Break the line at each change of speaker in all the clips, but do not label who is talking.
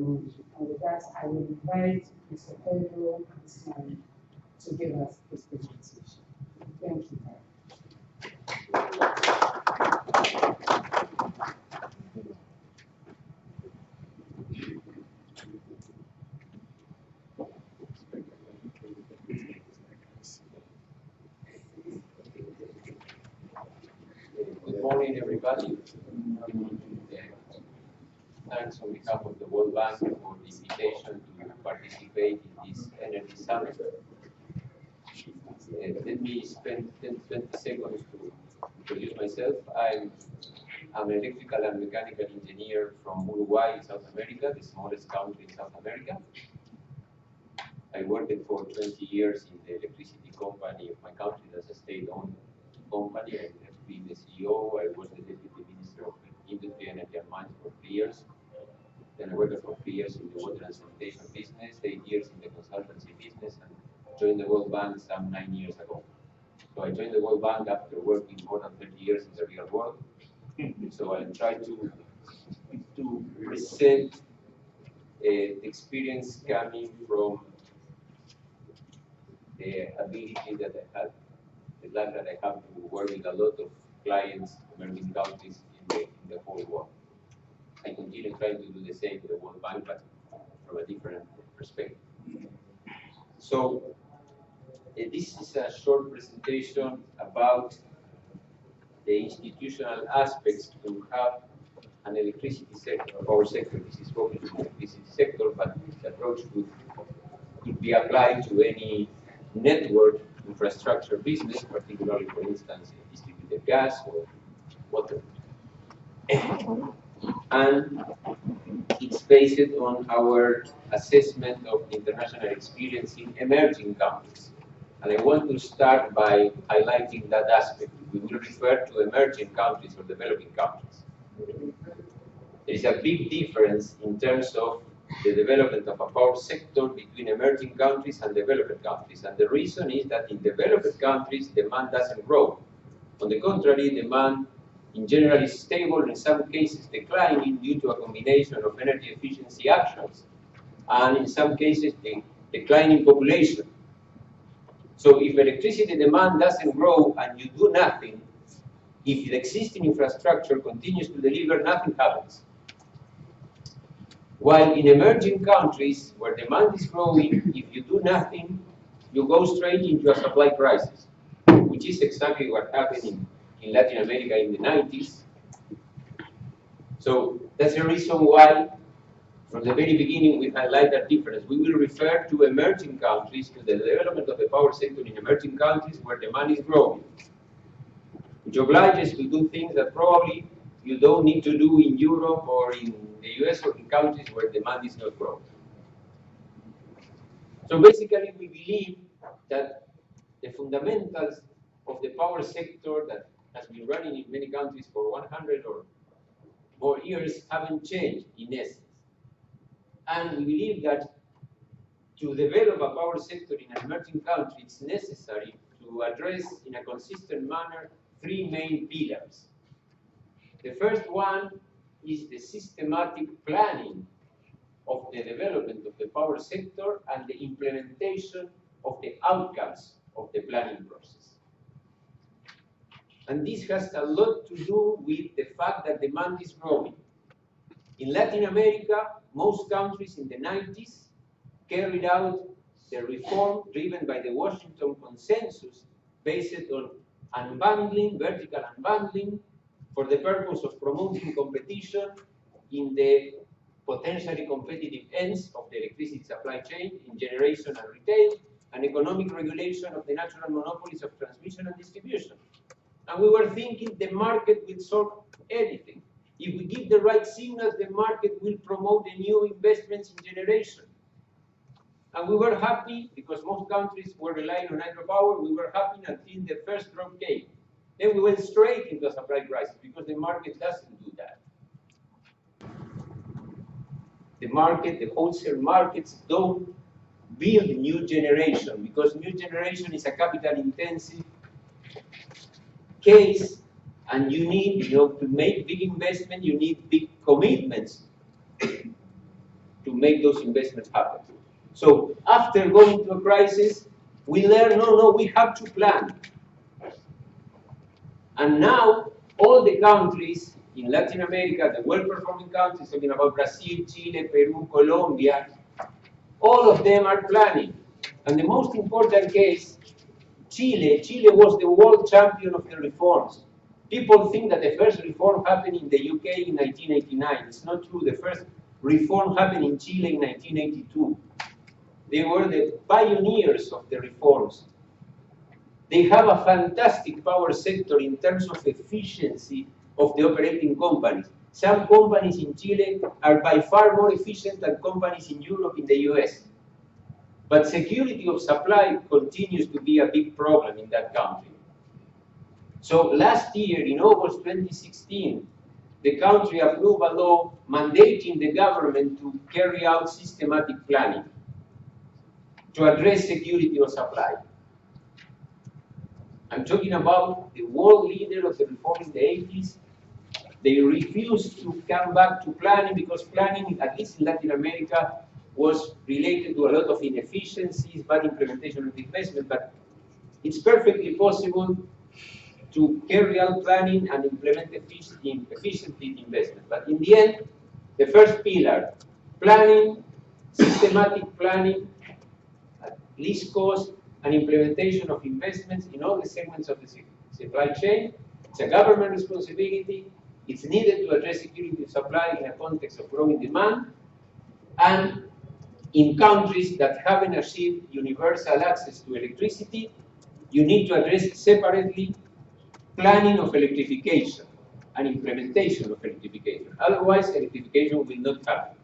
And with that, I will invite Mr. Pedro Cristiano to give us his presentation. Thank you.
Good morning, everybody. Thanks on behalf of the World Bank for the invitation to participate in this energy summit. Let me spend 20 seconds to introduce myself. I'm an electrical and mechanical engineer from Uruguay in South America, the smallest country in South America. I worked for 20 years in the electricity company of my country. That's a state-owned company. I have been the CEO. I was the Deputy Minister of Industry, Energy and Mines for 3 years. Then I worked for 3 years in the water and sanitation business, 8 years in the consultancy business, and joined the World Bank some 9 years ago. So I joined the World Bank after working more than 30 years in the real world. So I try to present experience coming from the ability that I had, the luck that I have to work with a lot of clients, emerging countries in the whole world. I continue trying to do the same with the World Bank, but from a different perspective. So this is a short presentation about the institutional aspects to have an electricity sector, power sector. This is focused on the electricity sector, but the approach could be applied to any network infrastructure business, particularly, for instance, distributed gas or water. And it's based on our assessment of international experience in emerging countries. And I want to start by highlighting that aspect. We will refer to emerging countries or developing countries. There is a big difference in terms of the development of a power sector between emerging countries and developed countries. And the reason is that in developed countries, demand doesn't grow. On the contrary, demand in general is stable, in some cases declining due to a combination of energy efficiency actions, and in some cases the declining population. So if electricity demand doesn't grow and you do nothing, if the existing infrastructure continues to deliver, nothing happens. While in emerging countries where demand is growing, if you do nothing, you go straight into a supply crisis, which is exactly what happened in Latin America in the 90s. So that's the reason why, from the very beginning, we highlight that difference. We will refer to emerging countries, to the development of the power sector in emerging countries where demand is growing, which obliges to do things that probably you don't need to do in Europe or in the US or in countries where demand is not growing. So basically, we believe that the fundamentals of the power sector that has been running in many countries for 100 or more years haven't changed in essence. And we believe that to develop a power sector in an emerging country, it's necessary to address in a consistent manner 3 main pillars. The first one is the systematic planning of the development of the power sector and the implementation of the outcomes of the planning process. And this has a lot to do with the fact that demand is growing. In Latin America, most countries in the 90s carried out the reform driven by the Washington Consensus based on unbundling, vertical unbundling, for the purpose of promoting competition in the potentially competitive ends of the electricity supply chain in generation and retail, and economic regulation of the natural monopolies of transmission and distribution. And we were thinking the market will solve everything. If we give the right signals, the market will promote the new investments in generation. And we were happy because most countries were relying on hydropower. We were happy until the first drop came. Then we went straight into a supply crisis because the market doesn't do that. The market, the wholesale markets don't build new generation because new generation is a capital-intensive case, and you need, to make big investment, you need big commitments to to make those investments happen. So after going through a crisis, we learn, no, we have to plan. And now, all the countries in Latin America, the well-performing countries, talking about Brazil, Chile, Peru, Colombia, all of them are planning. And the most important case, Chile. Chile was the world champion of the reforms. People think that the first reform happened in the UK in 1989. It's not true. The first reform happened in Chile in 1982. They were the pioneers of the reforms. They have a fantastic power sector in terms of efficiency of the operating companies. Some companies in Chile are by far more efficient than companies in Europe, in the US. But security of supply continues to be a big problem in that country. So last year, in August 2016, the country approved a law mandating the government to carry out systematic planning to address security of supply. I'm talking about the world leader of the reform in the 80s. They refused to come back to planning because planning, at least in Latin America, was related to a lot of inefficiencies, bad implementation of investment, but it's perfectly possible to carry out planning and implement efficiently investment. But in the end, the first pillar, planning, systematic planning, at least cost, and implementation of investments in all the segments of the supply chain. It's a government responsibility. It's needed to address security of supply in a context of growing demand. And in countries that haven't achieved universal access to electricity, you need to address separately planning of electrification and implementation of electrification. Otherwise, electrification will not happen.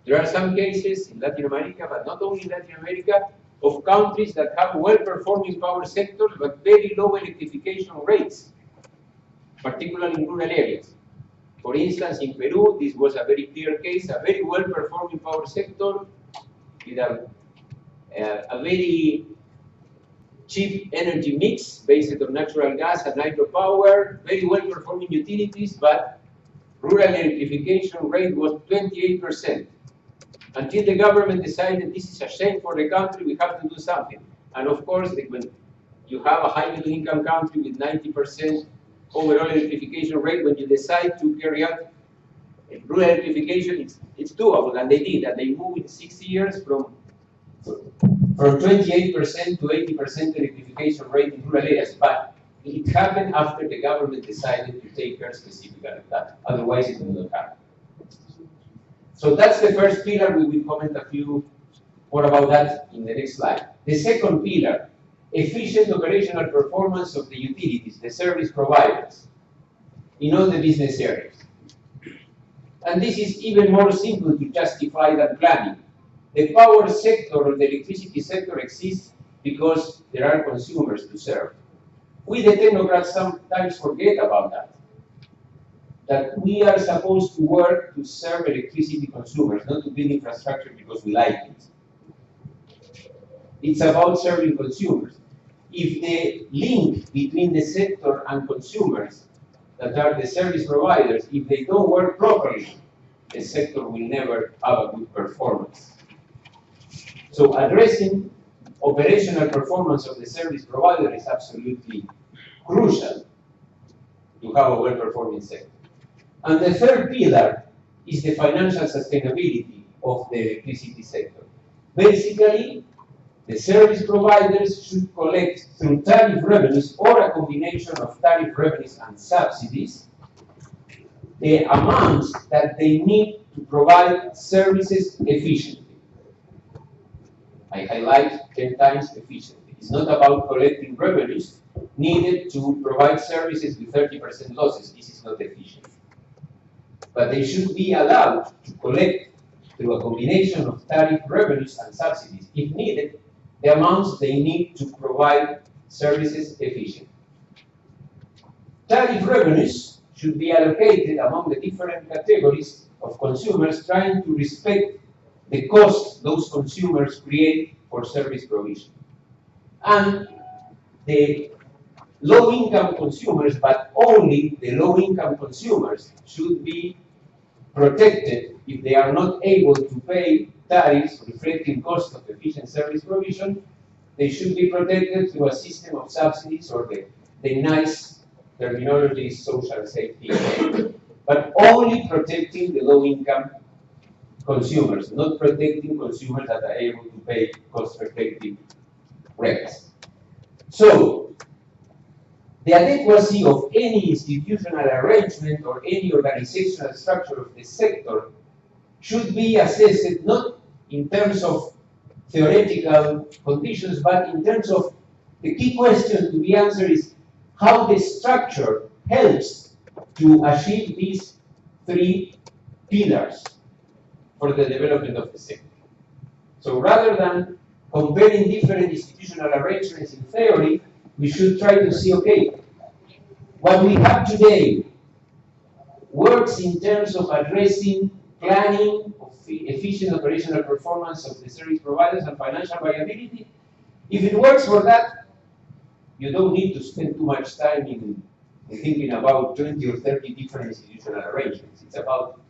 There are some cases in Latin America, but not only in Latin America, of countries that have well-performing power sectors but very low electrification rates, particularly in rural areas. For instance, in Peru, this was a very clear case, a very well-performing power sector with a very cheap energy mix based on natural gas and hydropower, very well-performing utilities, but rural electrification rate was 28%. Until the government decided this is a shame for the country, we have to do something. And of course, when you have a high middle income country with 90% overall electrification rate, when you decide to carry out rural electrification, it's doable, and they did, and they moved in 6 years from 28% to 80% electrification rate in rural areas. But it happened after the government decided to take care specifically of that. Otherwise, it would not happen. So that's the first pillar. We will comment a few more about that in the next slide. The second pillar, efficient operational performance of the utilities, the service providers, in all the business areas. And this is even more simple to justify than planning. The power sector or the electricity sector exists because there are consumers to serve. We, the technocrats, sometimes forget about that. That we are supposed to work to serve electricity consumers, not to build infrastructure because we like it. It's about serving consumers. If the link between the sector and consumers, that are the service providers, if they don't work properly, the sector will never have a good performance. So addressing operational performance of the service provider is absolutely crucial to have a well-performing sector. And the third pillar is the financial sustainability of the electricity sector. Basically, the service providers should collect through tariff revenues or a combination of tariff revenues and subsidies the amounts that they need to provide services efficiently. I highlight 10 times efficiently. It's not about collecting revenues needed to provide services with 30% losses. This is not efficient. But they should be allowed to collect through a combination of tariff revenues and subsidies, if needed, the amounts they need to provide services efficiently. Tariff revenues should be allocated among the different categories of consumers, trying to respect the cost those consumers create for service provision. And the low-income consumers, but only the low-income consumers, should be protected if they are not able to pay tariffs reflecting cost of efficient service provision. They should be protected through a system of subsidies, or the nice terminology is social safety net, but only protecting the low-income consumers, not protecting consumers that are able to pay cost-effective rates. So, the adequacy of any institutional arrangement or any organizational structure of the sector should be assessed not in terms of theoretical conditions, but in terms of the key question to be answered is how the structure helps to achieve these three pillars for the development of the sector. So rather than comparing different institutional arrangements in theory, we should try to see, okay, what we have today works in terms of addressing planning of efficient operational performance of the service providers and financial viability. If it works for that, you don't need to spend too much time in thinking about 20 or 30 different institutional arrangements. It's about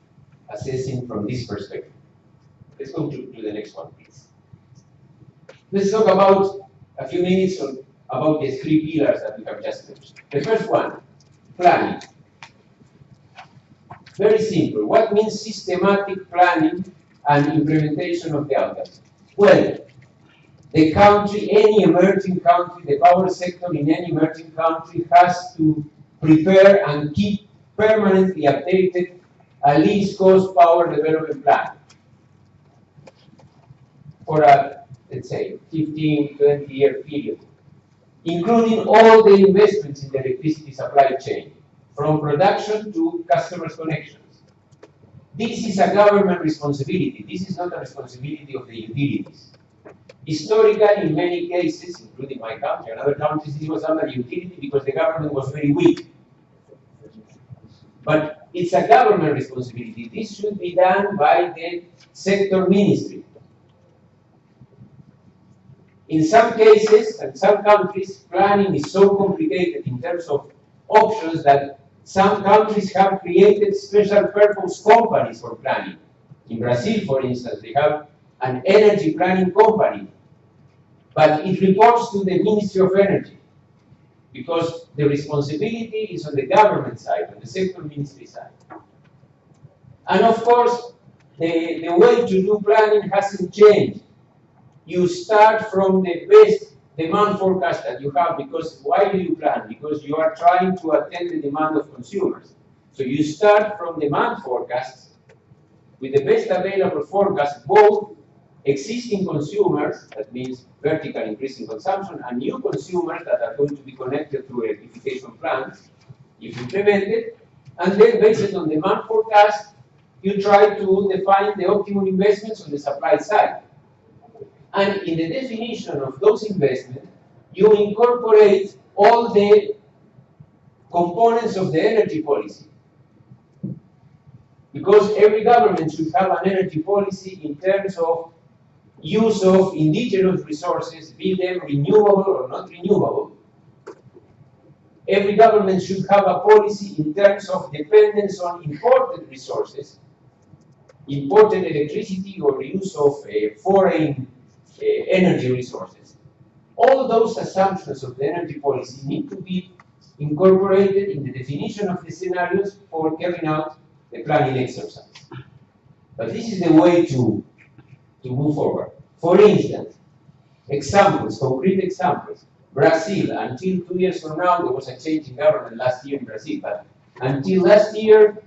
assessing from this perspective. Let's go to the next one, please. Let's talk about a few minutes about the three pillars that we have just mentioned. The first one, planning. Very simple. What means systematic planning and implementation of the outcomes? Well, the country, any emerging country, the power sector in any emerging country has to prepare and keep permanently updated a least cost power development plan for a, let's say, 15, 20-year period, including all the investments in the electricity supply chain, from production to customers' connections. This is a government responsibility. This is not a responsibility of the utilities. Historically, in many cases, including my country and other countries, it was under utility because the government was very weak. But it's a government responsibility. This should be done by the sector ministry. In some cases, and some countries, planning is so complicated in terms of options that some countries have created special purpose companies for planning. In Brazil, for instance, they have an energy planning company, but it reports to the Ministry of Energy because the responsibility is on the government side, on the sector ministry side. And of course, the way to do planning hasn't changed. You start from the best demand forecast that you have, because why do you plan? Because you are trying to attend the demand of consumers. So you start from demand forecasts with the best available forecast, both existing consumers, that means vertical increasing consumption, and new consumers that are going to be connected to electrification plants, if implemented, and then based on demand forecast, you try to define the optimum investments on the supply side. And in the definition of those investments, you incorporate all the components of the energy policy. Because every government should have an energy policy in terms of use of indigenous resources, be them renewable or not renewable. Every government should have a policy in terms of dependence on imported resources, imported electricity or use of foreign energy resources. All those assumptions of the energy policy need to be incorporated in the definition of the scenarios for carrying out the planning exercise. But this is the way to move forward. For instance, examples, concrete examples. Brazil, until 2 years from now, there was a change in government last year in Brazil, but until last year,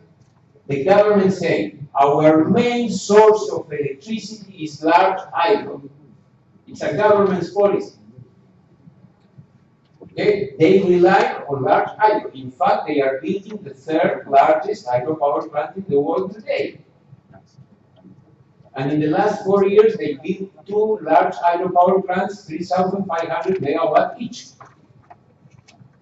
the government said, our main source of electricity is large hydro. It's a government's policy. Okay? They rely on large hydro. In fact, they are building the third largest hydropower plant in the world today. And in the last 4 years, they built 2 large hydropower plants, 3,500 megawatt each.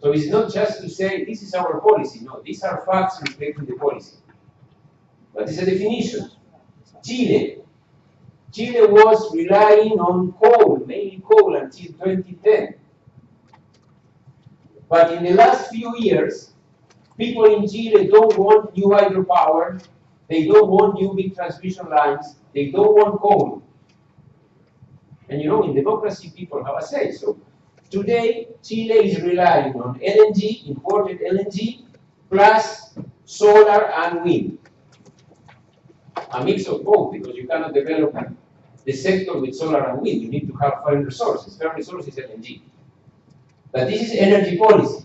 So it's not just to say, this is our policy. No, these are facts reflecting the policy. But it's a definition. Chile. Chile was relying on coal, mainly coal, until 2010. But in the last few years, people in Chile don't want new hydropower They don't want new big transmission lines. They don't want coal. And you know, in democracy, people have a say. So today, Chile is relying on LNG, imported LNG, plus solar and wind. A mix of both, because you cannot develop the sector with solar and wind. You need to have foreign resources. Foreign resources is LNG. But this is energy policy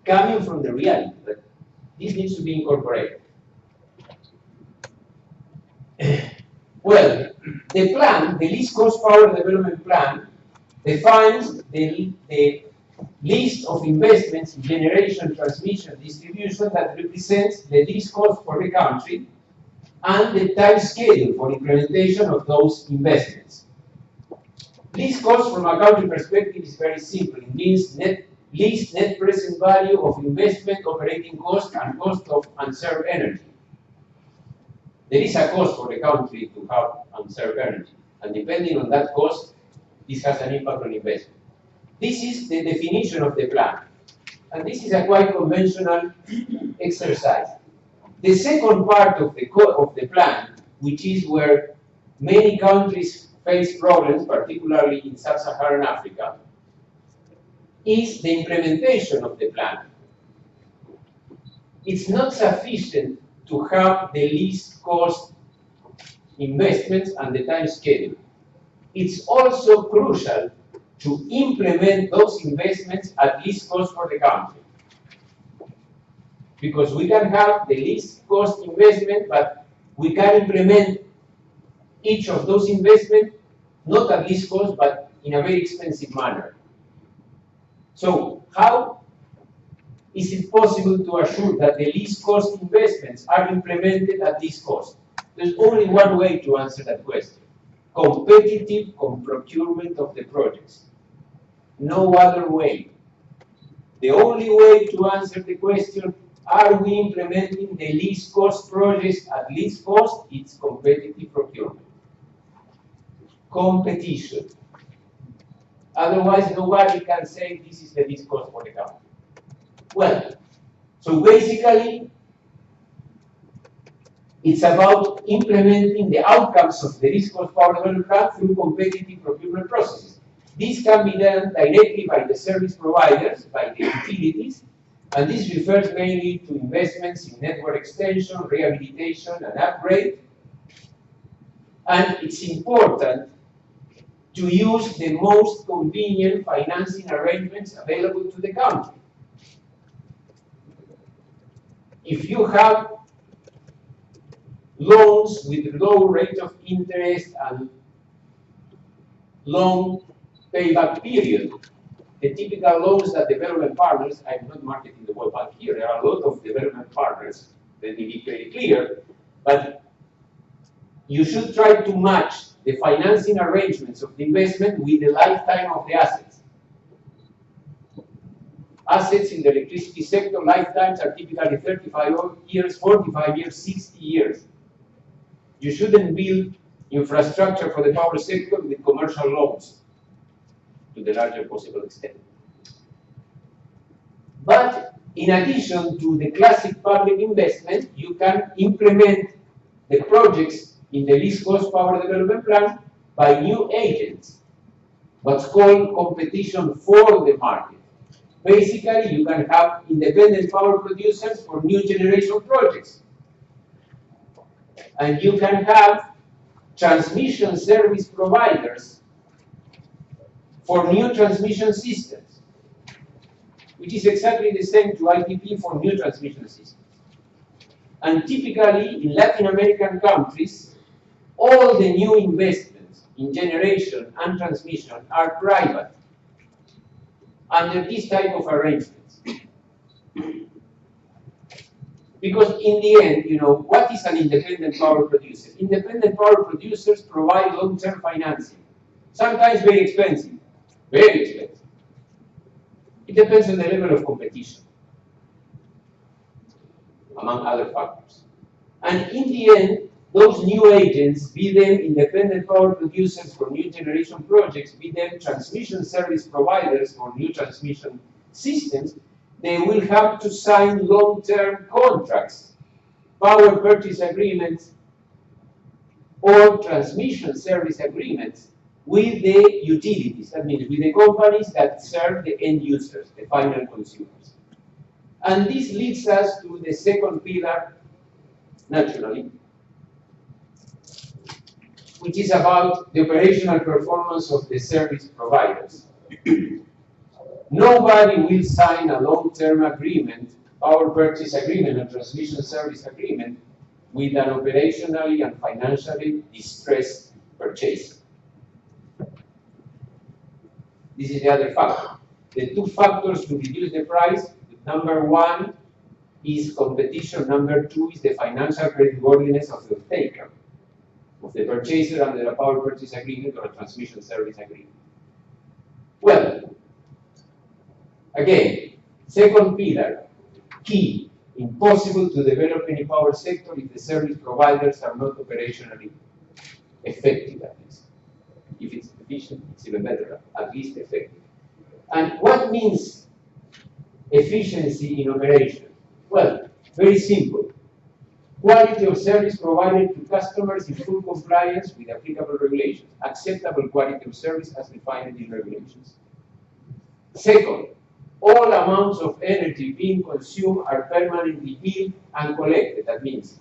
coming from the reality, but this needs to be incorporated. Well, the plan, the least cost power development plan, defines the list of investments in generation, transmission, distribution that represents the least cost for the country and the time schedule for implementation of those investments. Least cost from a country perspective is very simple. It means least net present value of investment, operating cost, and cost of unserved energy. There is a cost for the country to have unserved energy, and depending on that cost, this has an impact on investment. This is the definition of the plan, and this is a quite conventional exercise. The second part of the plan, which is where many countries face problems, particularly in sub-Saharan Africa, is the implementation of the plan. It's not sufficient to have the least cost investments and the time schedule. It's also crucial to implement those investments at least cost for the country. Because we can have the least cost investment, but we can implement each of those investments not at least cost, but in a very expensive manner. So how is it possible to assure that the least cost investments are implemented at least cost? There's only one way to answer that question: competitive procurement of the projects. No other way. The only way to answer the question, are we implementing the least cost projects at least cost? It's competitive procurement. Competition. Otherwise, nobody can say this is the least cost for the country. Well, so basically, it's about implementing the outcomes of the least cost power development plan through competitive procurement processes. This can be done directly by the service providers, by the utilities, and this refers mainly to investments in network extension, rehabilitation, and upgrade. And it's important to use the most convenient financing arrangements available to the country. If you have loans with low rate of interest and long payback period, the typical loans that development partners, I'm not marketing the World Bank here, there are a lot of development partners, let me be very clear, but you should try to match the financing arrangements of the investment with the lifetime of the assets. Assets in the electricity sector, lifetimes are typically 35 years, 45 years, 60 years. You shouldn't build infrastructure for the power sector with commercial loans to the largest possible extent. But in addition to the classic public investment, you can implement the projects in the least cost power development plan by new agents, what's called competition for the market. Basically, you can have independent power producers for new generation projects. And you can have transmission service providers for new transmission systems, which is exactly the same to IPP for new transmission systems. And typically, in Latin American countries, all the new investments in generation and transmission are private under this type of arrangements. Because in the end, you know, what is an independent power producer? Independent power producers provide long-term financing, sometimes very expensive, very expensive. It depends on the level of competition, among other factors. And in the end, those new agents, be them independent power producers for new generation projects, be them transmission service providers for new transmission systems, they will have to sign long-term contracts power purchase agreements or transmission service agreements with the utilities, that means with the companies that serve the end users, the final consumers. And this leads us to the second pillar, naturally, which is about the operational performance of the service providers. Nobody will sign a long-term agreement, power purchase agreement, and transmission service agreement with an operationally and financially distressed purchaser. This is the other factor. The two factors to reduce the price, number one is competition, number two is the financial creditworthiness of the taker, of the purchaser under a power purchase agreement or a transmission service agreement. Well, again, second pillar, key, impossible to develop any power sector if the service providers are not operationally effective, at least. If it's efficient, it's even better, at least effective. And what means efficiency in operation? Well, very simple. Quality of service provided to customers in full compliance with applicable regulations. Acceptable quality of service as defined in regulations. Second, all amounts of energy being consumed are permanently billed and collected. That means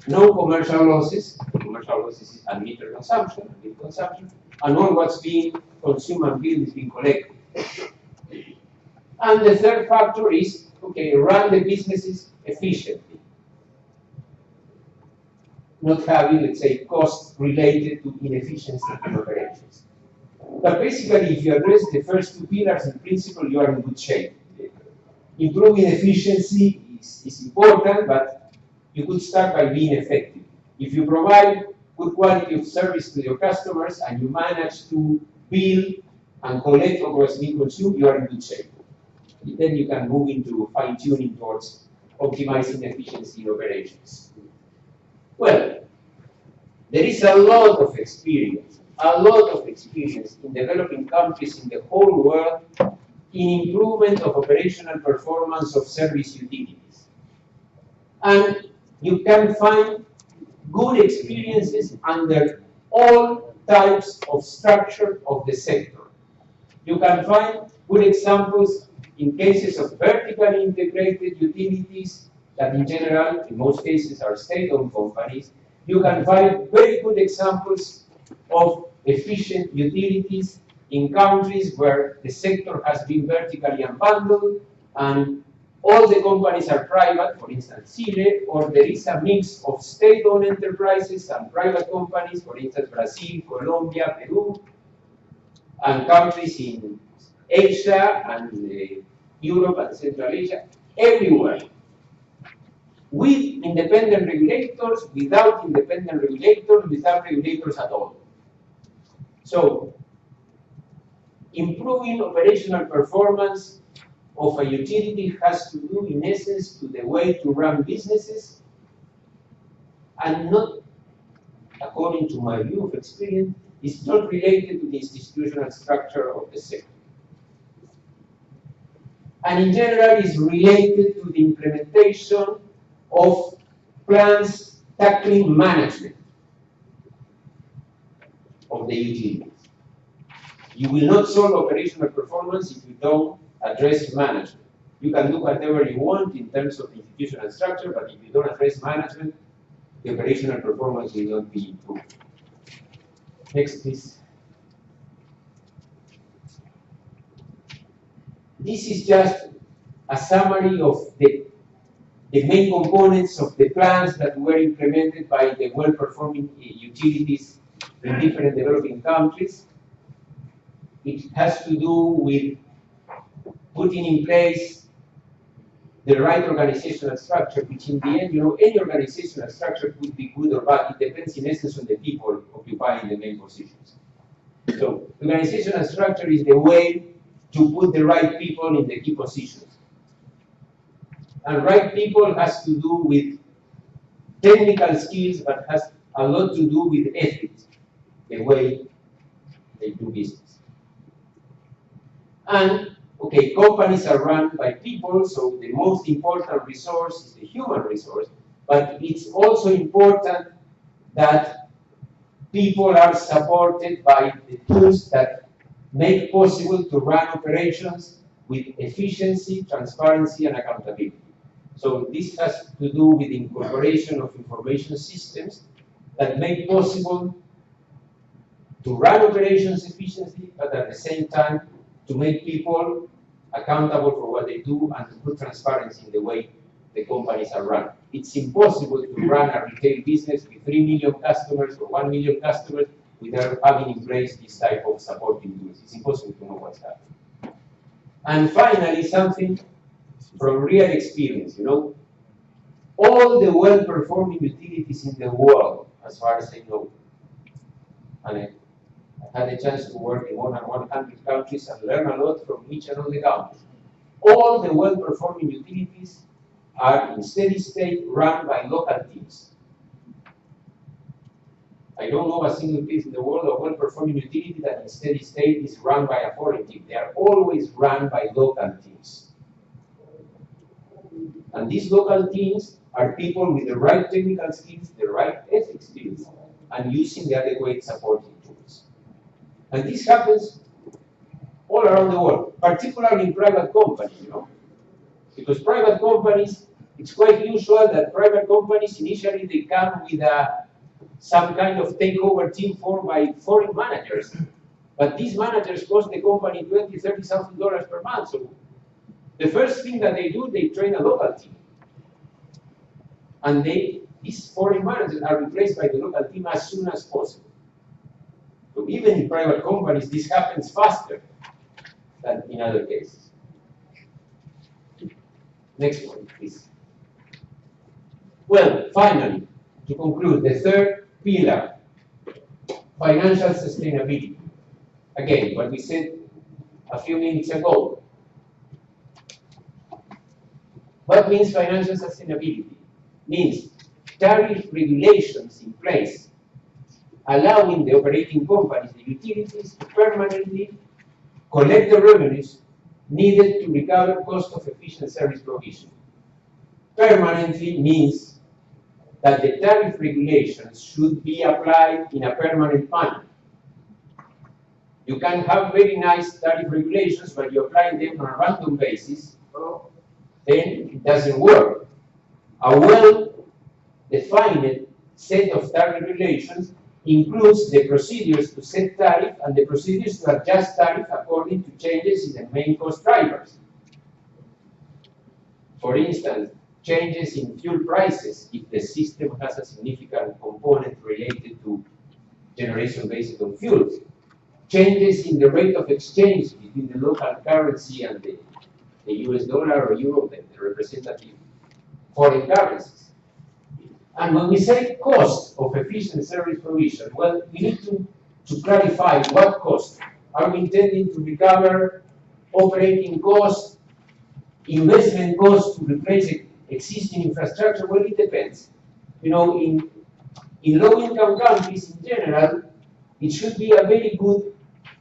no commercial losses. Commercial losses is unmetered consumption, and all what's being consumed and billed is being collected. And the third factor is, okay, run the businesses efficiently. Not having, let's say, costs related to inefficiency in operations. But basically, if you address the first two pillars, in principle, you are in good shape. Improving efficiency is important, but you could start by being effective. If you provide good quality of service to your customers and you manage to bill and collect what was being consumed, you are in good shape. Then you can move into fine-tuning towards optimizing efficiency in operations. Well, there is a lot of experience in developing countries in the whole world in improvement of operational performance of service utilities. And you can find good experiences under all types of structure of the sector. You can find good examples in cases of vertically integrated utilities that in general, in most cases, are state-owned companies. You can find very good examples of efficient utilities in countries where the sector has been vertically unbundled and all the companies are private, for instance, Chile, or there is a mix of state-owned enterprises and private companies, for instance, Brazil, Colombia, Peru, and countries in Asia and Europe and Central Asia, everywhere. With independent regulators, without independent regulators, without regulators at all. So, improving operational performance of a utility has to do, in essence, to the way to run businesses, and not, according to my view of experience, is not related to the institutional structure of the sector. And in general, is related to the implementation of plans tackling management of the utilities. You will not solve operational performance if you don't address management. You can do whatever you want in terms of institutional structure, but if you don't address management, the operational performance will not be improved. Next, please. This is just a summary of the main components of the plans that were implemented by the well-performing utilities in different developing countries. It has to do with putting in place the right organizational structure, which in the end, any organizational structure could be good or bad. It depends in essence on the people occupying the main positions. So, organizational structure is the way to put the right people in the key positions. And right people has to do with technical skills, but has a lot to do with ethics, the way they do business. And, okay, companies are run by people, so the most important resource is the human resource. But it's also important that people are supported by the tools that make possible to run operations with efficiency, transparency, and accountability. So this has to do with the incorporation of information systems that make possible to run operations efficiently, but at the same time to make people accountable for what they do and to put transparency in the way the companies are run. It's impossible to run a retail business with 3 million customers or 1 million customers without having in place this type of supporting tools. It's impossible to know what's happening. And finally, something from real experience, all the well-performing utilities in the world, as far as I know, and I had a chance to work in more than 100 countries and learn a lot from each and all the countries. All the well-performing utilities are in steady state run by local teams. I don't know a single case in the world of well-performing utility that in steady state is run by a foreign team. They are always run by local teams. And these local teams are people with the right technical skills, the right ethics skills, and using the adequate supporting tools. And this happens all around the world, particularly in private companies, Because private companies, it's quite usual that private companies initially they come with some kind of takeover team formed by foreign managers. But these managers cost the company $20,000, $30,000 per month. So the first thing that they do, they train a local team. And these foreign managers are replaced by the local team as soon as possible. So even in private companies, this happens faster than in other cases. Next one, please. Well, finally, to conclude, the third pillar, financial sustainability. Again, what we said a few minutes ago. What means financial sustainability? Means tariff regulations in place allowing the operating companies, the utilities, to permanently collect the revenues needed to recover cost of efficient service provision. Permanently means that the tariff regulations should be applied in a permanent manner. You can have very nice tariff regulations, but you apply them on a random basis, then it doesn't work. A well-defined set of tariff regulations includes the procedures to set tariff and the procedures to adjust tariff according to changes in the main cost drivers. For instance, changes in fuel prices if the system has a significant component related to generation based on fuels. Changes in the rate of exchange between the local currency and the US dollar or euro, the representative foreign currencies. And when we say cost of efficient service provision, well, we need to clarify what cost. Are we intending to recover operating costs, investment costs to replace existing infrastructure? Well, it depends. In low-income countries in general, it should be a very good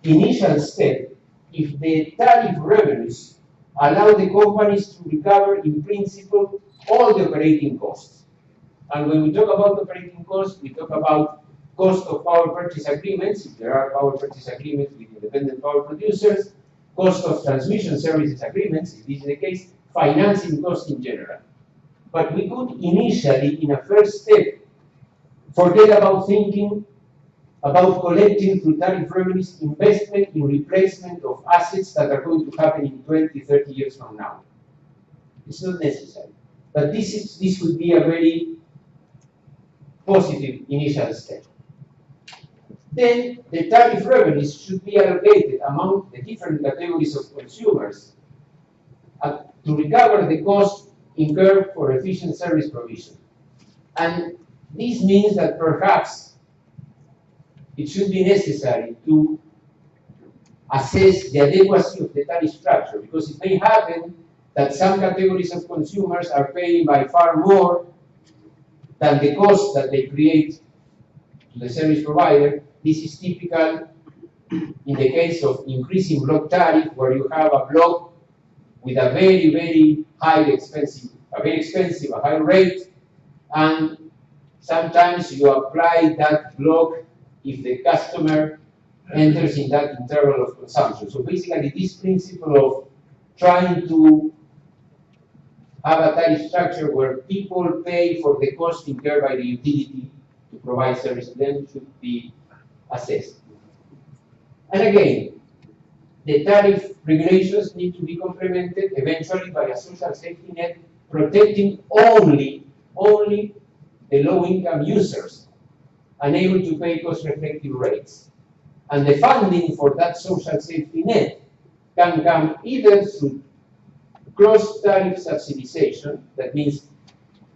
initial step if the tariff revenues allow the companies to recover, in principle, all the operating costs. And when we talk about operating costs, we talk about cost of power purchase agreements, if there are power purchase agreements with independent power producers, cost of transmission services agreements, if this is the case, financing costs in general. But we could initially, in a first step, forget about thinking about collecting through tariff revenues investment in replacement of assets that are going to happen in 20, 30 years from now. It's not necessary. But this would be a very positive initial step. Then the tariff revenues should be allocated among the different categories of consumers to recover the cost incurred for efficient service provision. And this means that perhaps it should be necessary to assess the adequacy of the tariff structure, because it may happen that some categories of consumers are paying by far more than the cost that they create to the service provider. This is typical in the case of increasing block tariff, where you have a block with a very, very high rate, and sometimes you apply that block if the customer enters in that interval of consumption. So basically, this principle of trying to have a tariff structure where people pay for the cost incurred by the utility to provide service to them should be assessed. And again, the tariff regulations need to be complemented eventually by a social safety net protecting only the low-income users unable to pay cost-reflective rates. And the funding for that social safety net can come either through cross-tariff subsidization, that means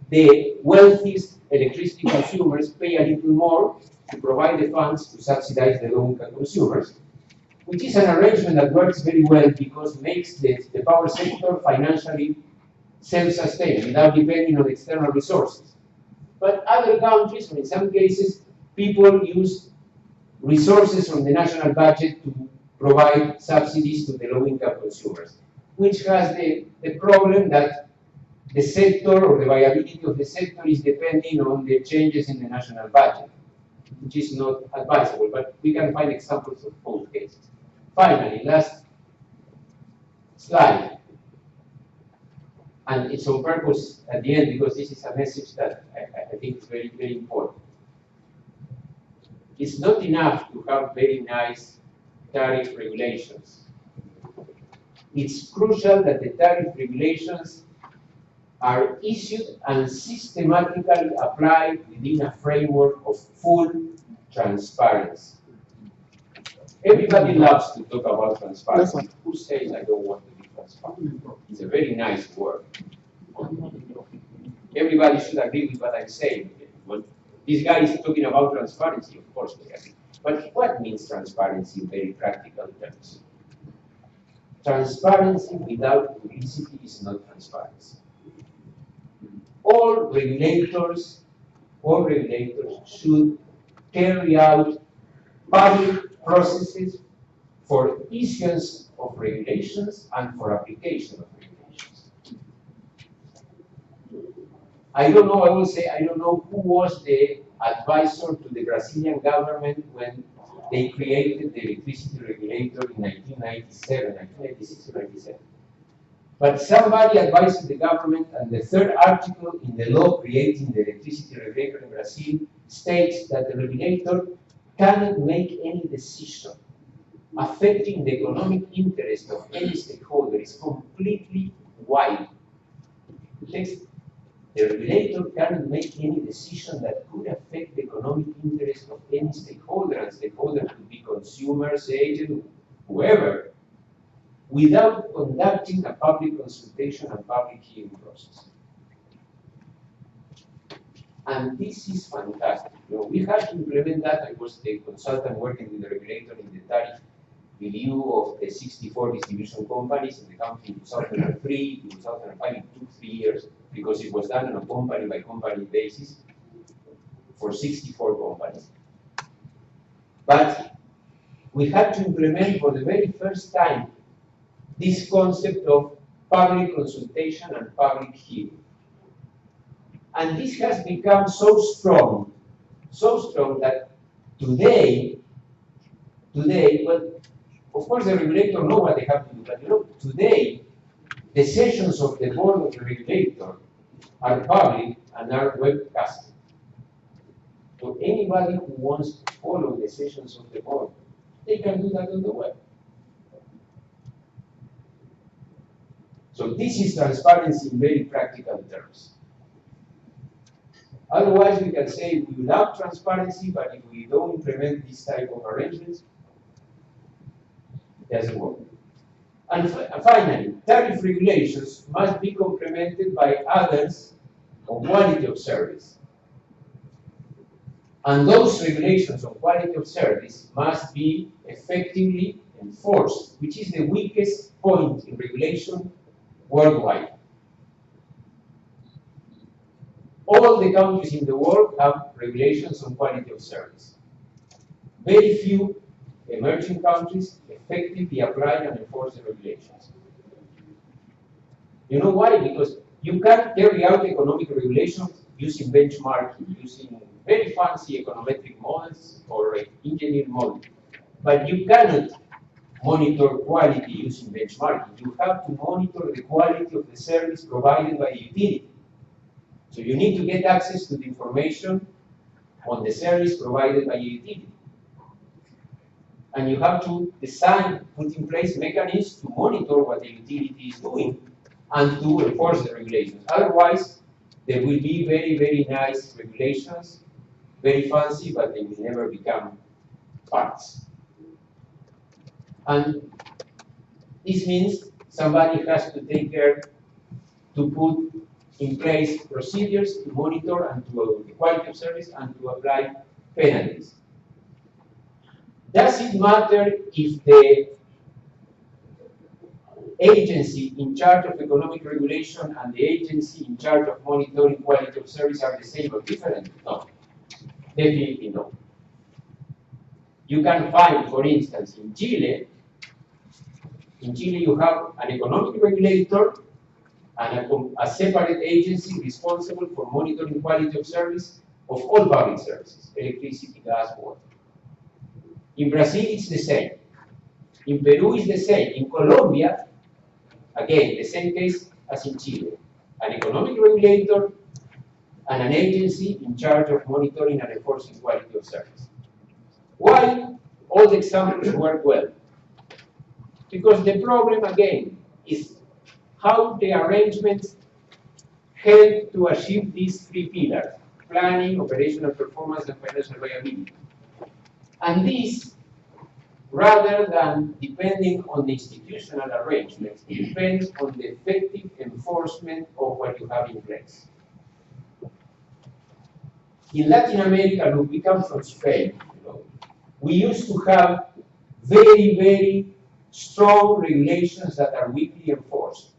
the wealthiest electricity consumers pay a little more to provide the funds to subsidize the low-income consumers, which is an arrangement that works very well because it makes the power sector financially self-sustained without depending on external resources. But other countries, or in some cases, people use resources from the national budget to provide subsidies to the low-income consumers, which has the problem that the sector or the viability of the sector is depending on the changes in the national budget, which is not advisable, but we can find examples of both cases. Finally, last slide, and it's on purpose at the end because this is a message that I think is very, very important. It's not enough to have very nice tariff regulations. It's crucial that the tariff regulations are issued and systematically applied within a framework of full transparency. Everybody loves to talk about transparency. Yes, who says I don't want to be transparent? It's a very nice word. Everybody should agree with what I'm saying. Well, this guy is talking about transparency, of course we agree. But what means transparency in very practical terms? Transparency without publicity is not transparency. All regulators should carry out public processes for issuance of regulations and for application of regulations. I don't know, I will say, I don't know who was the advisor to the Brazilian government when they created the electricity regulator in 1996 or 97. But somebody advised the government, and the third article in the law creating the electricity regulator in Brazil states that the regulator cannot make any decision affecting the economic interest of any stakeholder. It's completely wide. The regulator cannot make any decision that could affect the economic interest of any stakeholder, and stakeholder could be consumers, agents, whoever, without conducting a public consultation and public hearing process. And this is fantastic. You know, we had to implement that. I was the consultant working with the regulator in the tariff review of the 64 distribution companies in the country in 2003. In 2005, it took 3 years because it was done on a company-by-company basis for 64 companies. But we had to implement for the very first time this concept of public consultation and public hearing. And this has become so strong that today, well, of course the regulator knows what they have to do, but you know, today, the sessions of the board of the regulator are public and are webcasted. So anybody who wants to follow the sessions of the board, they can do that on the web. So this is transparency in very practical terms. Otherwise, we can say we love transparency, but if we don't implement this type of arrangements, it doesn't work. And finally, tariff regulations must be complemented by others on quality of service. And those regulations on quality of service must be effectively enforced, which is the weakest point in regulation worldwide. All the countries in the world have regulations on quality of service. Very few emerging countries effectively apply and enforce the regulations. You know why? Because you can't carry out economic regulations using benchmarking, using very fancy econometric models or engineered models. But you cannot monitor quality using benchmarking. You have to monitor the quality of the service provided by the utility. So you need to get access to the information on the service provided by a utility. And you have to design, put in place mechanisms to monitor what the utility is doing and to enforce the regulations. Otherwise, there will be very, very nice regulations, very fancy, but they will never become parts. And this means somebody has to take care to put in place procedures to monitor and to the quality of service and to apply penalties. Does it matter if the agency in charge of economic regulation and the agency in charge of monitoring quality of service are the same or different? No, definitely no. You can find, for instance, in Chile you have an economic regulator and a separate agency responsible for monitoring quality of service of all public services, electricity, gas, water. In Brazil, it's the same. In Peru, it's the same. In Colombia, again, the same case as in Chile. An economic regulator and an agency in charge of monitoring and enforcing quality of service. Why all the examples work well? Because the problem, again, is how the arrangements help to achieve these three pillars: planning, operational performance, and financial viability. And this, rather than depending on the institutional arrangements, depends on the effective enforcement of what you have in place. In Latin America, look, we come from Spain. We used to have very, very strong regulations that are weakly enforced.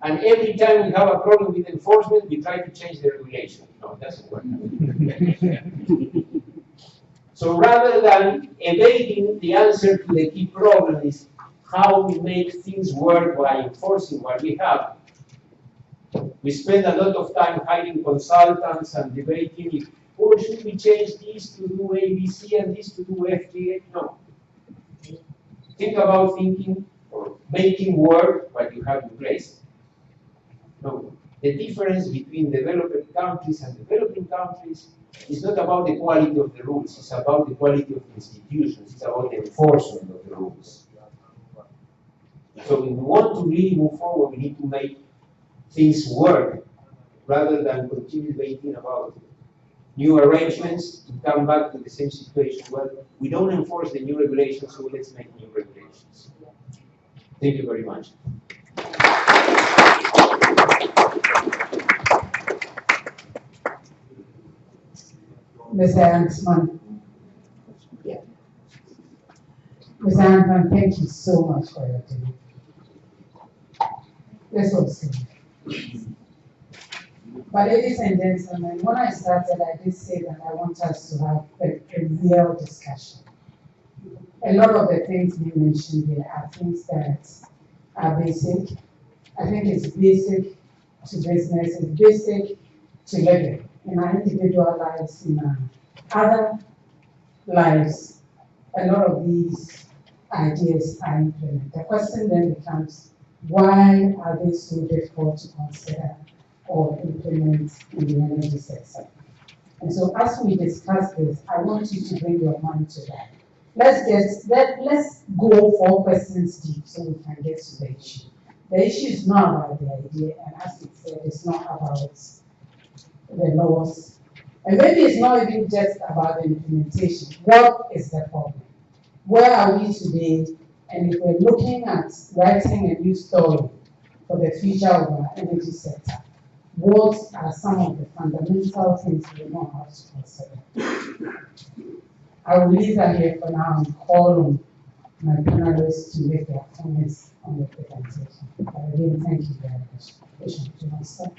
And every time we have a problem with enforcement, we try to change the regulation. No, it doesn't work. So rather than evading the answer to the key problem is how we make things work by enforcing what we have, we spend a lot of time hiring consultants and debating if, oh, should we change this to do ABC and this to do FGA? No. Think about thinking or making work what you have in place. No. The difference between developed countries and developing countries is not about the quality of the rules, it's about the quality of the institutions, it's about the enforcement of the rules. So if we want to really move forward, we need to make things work rather than continue debating about new arrangements to come back to the same situation. Well, we don't enforce the new regulations, so let's make new regulations. Thank you very much.
Mr. Ansman. Yeah. Mr. Ansman, thank you so much for your time. This was good. But ladies and gentlemen, when I started, I did say that I want us to have a real discussion. A lot of the things we mentioned here are things that are basic. I think it's basic to business, it's basic to living in our individual lives, in our other lives. A lot of these ideas are implemented. The question then becomes, why are they so difficult to consider or implement in the energy sector? And so as we discuss this, I want you to bring your mind to that. Let's go 4 questions deep so we can get to the issue. The issue is not about the idea, and as it said, it's not about the laws. And maybe it's not even just about the implementation. What is the problem? Where are we today? And if we're looking at writing a new story for the future of our energy sector, what are some of the fundamental things we know how to consider? I will leave that here for now and call on my panelists to make their comments on the presentation. But again, thank you very much. Bishop, do you want to start?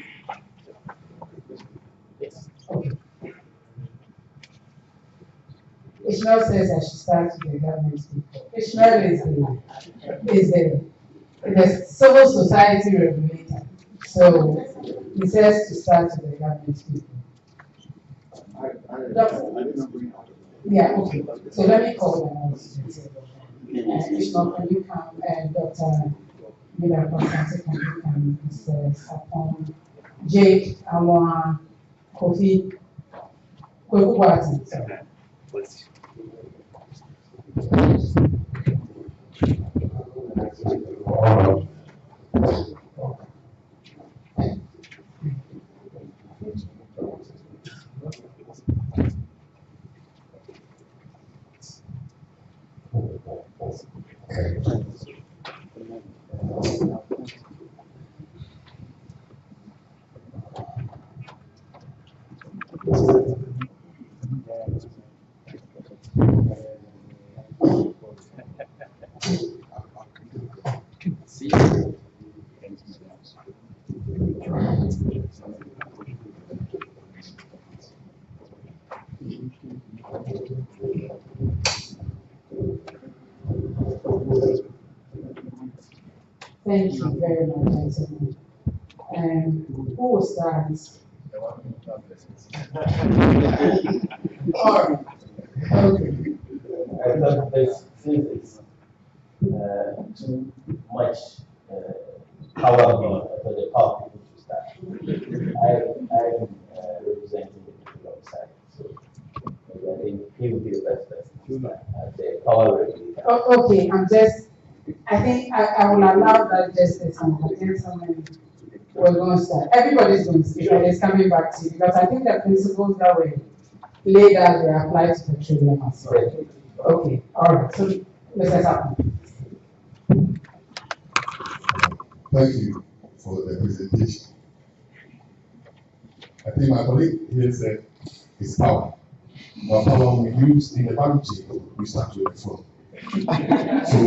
Yes.
Okay. Ishmael says I should start with the government people. Ishmael is the civil society regulator. So He says to start with the government people. Yeah, okay. So let me call them all to the table. If not, can you come, Dr. Miller Constance, can you come, Mr. Sapon, Jake, Awa, Kofi, Kwekuwati. Thank you very much, gentlemen. Who will start? Okay.
I thought this since it's too much power for the power people to start. I'm representing the people outside, so maybe I think he would be the best person to start as the power regulator.
Okay, I think I will allow that justice and the gentlemen we're going to start. Everybody's going to speak and it's coming back to you because I think the principles that were laid out they apply to petroleum as well. Okay, all right. So Mr. Sapon.
Thank you for the presentation. I think my colleague here said it's power. But power we use in the value chain, we start with the floor. So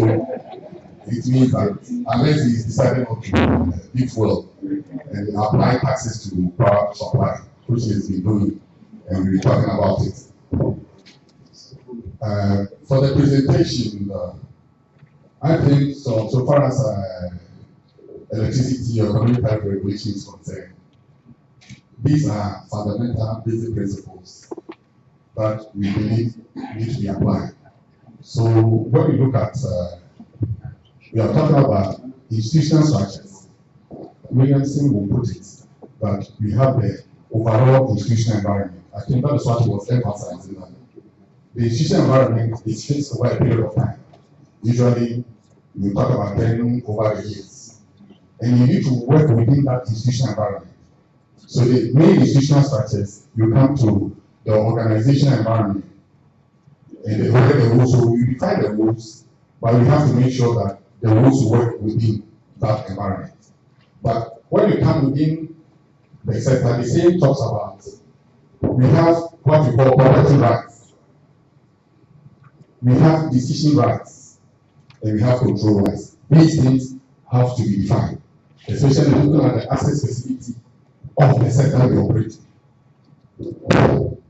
it means that unless he is deciding not to give well and apply taxes to power supply, which he has been doing, and we'll be talking about it. For the presentation, I think so far as electricity or community tariff regulation is concerned, these are fundamental basic principles that we believe need to be applied. So when we look at, we are talking about institutional structures. Williamson will put it that we have the overall institutional environment. I think that is what he was emphasizing. That the institutional environment is fixed over a period of time. Usually, we talk about 10 over the years. And you need to work within that institutional environment. So the main institutional structures, you come to the organizational environment. And the rules, so you define the rules, but we have to make sure that the rules work within that environment. But when you come within the sector, the same talks about, we have what we call property rights. We have decision rights, and we have control rights. These things have to be defined, especially looking at the asset specificity of the sector we operate.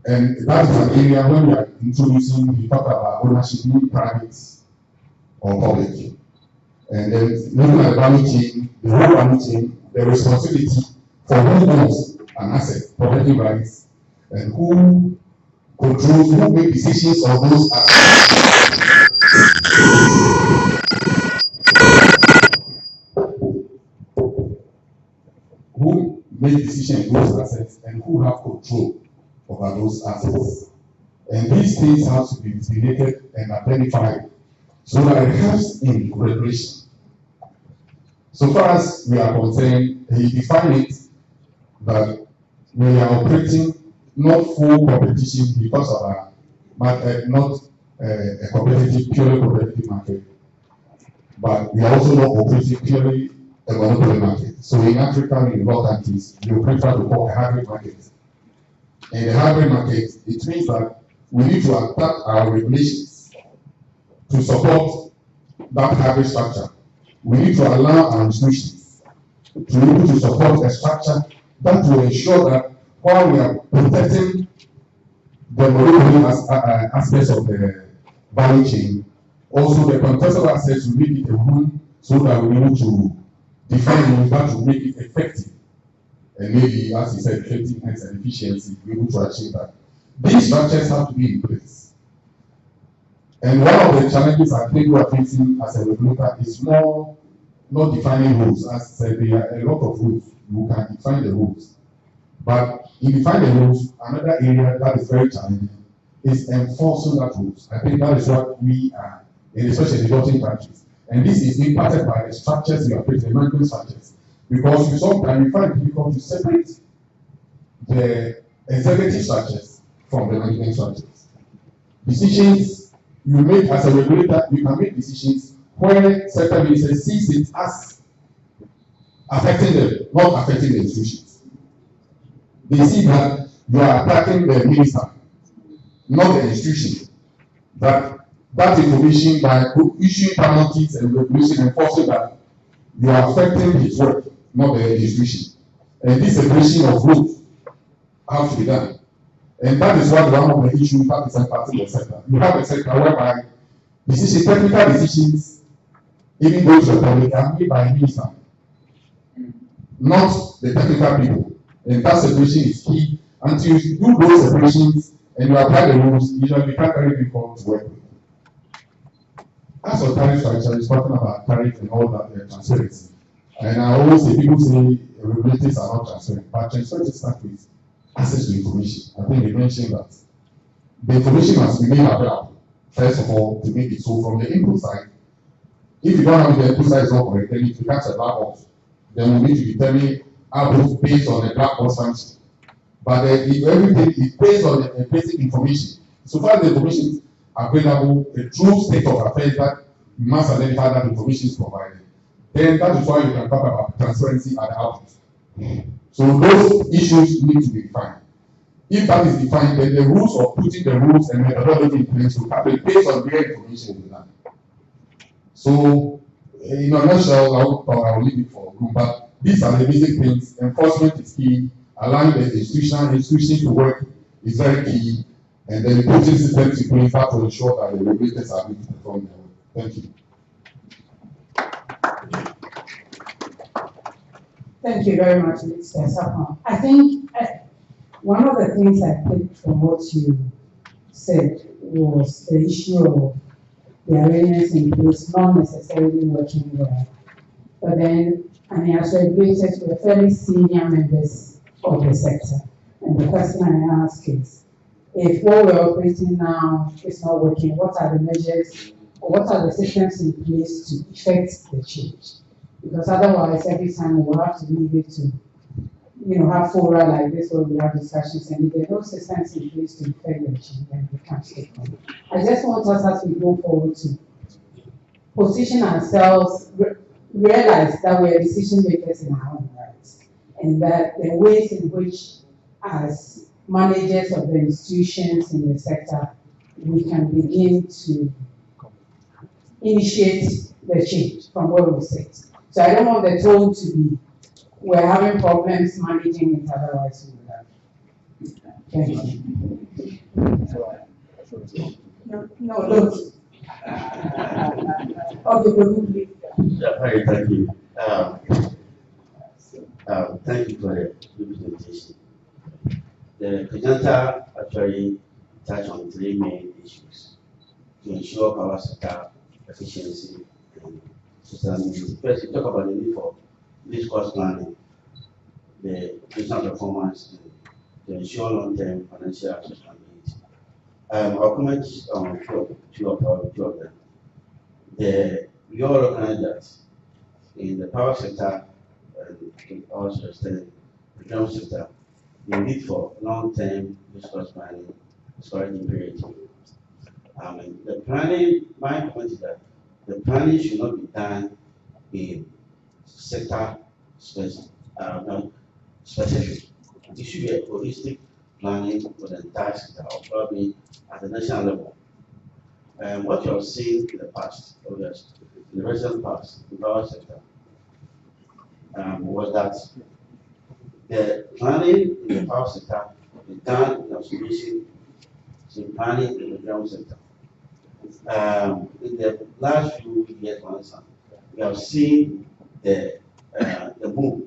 And that is an area when we are introducing, we talk about ownership, being private or public. And then looking at the value chain, the whole value chain, the responsibility for who owns an asset, property rights, and who controls, who make decisions on those assets. Who make decisions on those assets and who have control over those assets. And these things have to be designated and identified so that it helps in regulation. So far as we are concerned, he defined it that we are operating not full competition because of our market, not a competitive, purely competitive market, but we are also not operating purely a monopoly market. So in Africa, in a lot of countries, we prefer to call a hybrid market. In the hybrid market, it means that we need to adapt our regulations to support that hybrid structure. We need to allow our institutions to be able to support a structure that will ensure that while we are protecting the monopoly aspects of the value chain, also the contestable assets will make it a room so that we're able to define rules that will make it effective and maybe, as you said, effectiveness and efficiency, be able to achieve that. These structures have to be in place. And one of the challenges I think we are facing as a regulator is not defining rules. As I said, there are a lot of rules. You can define the rules. But in defining the rules, another area that is very challenging is enforcing that rules. I think that is what we are, in especially developing countries. And this is impacted by the structures we are creating, the management structures. Because you sometimes find it difficult to separate the executive structures from the management structures. Decisions you make as a regulator, you can make decisions where certain ministers sees it as affecting them, not affecting the institutions. They see that you are attacking the minister, not the institution. That information by issuing penalties and regulation enforcing that you are affecting his work, not the institution. And this separation of rules has to be done. And that is what one of the issues that is impacting the sector. You have a sector whereby technical decisions, even those to the public, are made by a minister, not the technical people. And that separation is key. Until you do those separations and you apply the rules, usually you can't carry people to work with. As for tariff structure, is talking about tariff and all that transparency. And I always say, people say regulators are not transparent, but transparency starts with access to information. I think they mentioned that. The information must be made available, first of all, to make it so from the input side. If you don't have the input side is not correct, then it becomes a black box. Then we need to determine output based on the black box function. But if everything is based on the basic information, so far the information is available, the true state of affairs that you must identify that information is provided. Then that is why you can talk about transparency at the output. So those issues need to be defined. If that is defined, then the rules of putting the rules and methodology in place will happen based on their information in that. So, in a nutshell, I will leave it for a group, but these are the basic things. Enforcement is key, allowing the institution to work is very key, and then putting systems in place that will ensure that the regulators are able to perform their work. Thank you.
Thank you very much, Mr. Sapon. I think one of the things I picked from what you said was the issue of the arrangements in place not necessarily working well. But then, as regulators, we're fairly senior members of the sector. And the question I ask is, if what we're operating now is not working, what are the measures or what are the systems in place to effect the change? Because otherwise, every time we'll have to leave it to, have fora like this where we have discussions, and if there are no systems in place to effect the change, then we can't take on. I just want us as we go forward to position ourselves, realize that we are decision makers in our own rights, and that the ways in which, as managers of the institutions in the sector, we can begin to initiate the change from where we sit. So I don't want the tone to be, we're having problems managing it, otherwise we would have. Thank you. No, look. Okay,
yeah, thank you. Thank you for the presentation. The presenter actually touched on three main issues to ensure power sector efficiency and sustainability. First, you talk about the need for discourse planning, the business performance, to ensure long-term financial sustainability. I'll comment on two of them. We all recognize that in the power sector and also the ground sector, the need for long-term discourse planning is quite imperative. The planning, my point is that the planning should not be done in sector specific. It should be a holistic planning for the entire sector, or probably at the national level. What you have seen in the past, obviously, in the recent past, in the power sector, was that the planning in the power sector is done in observation to planning in the ground sector. In the last few years, for instance, we have seen the move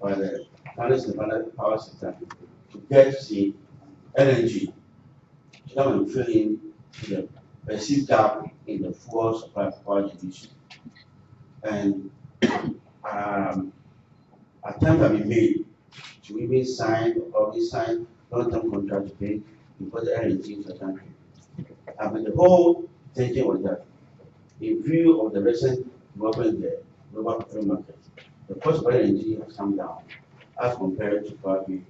by the
planets in the power sector to get the LNG to come and fill in the perceived gap in the fuel supply for power generation. And attempts have been made to even sign or probably sign long-term contracts to bring imported LNG into the country. I mean, the whole thinking was that, in view of the recent development in the global petroleum market, the cost of LNG has come down as compared to probably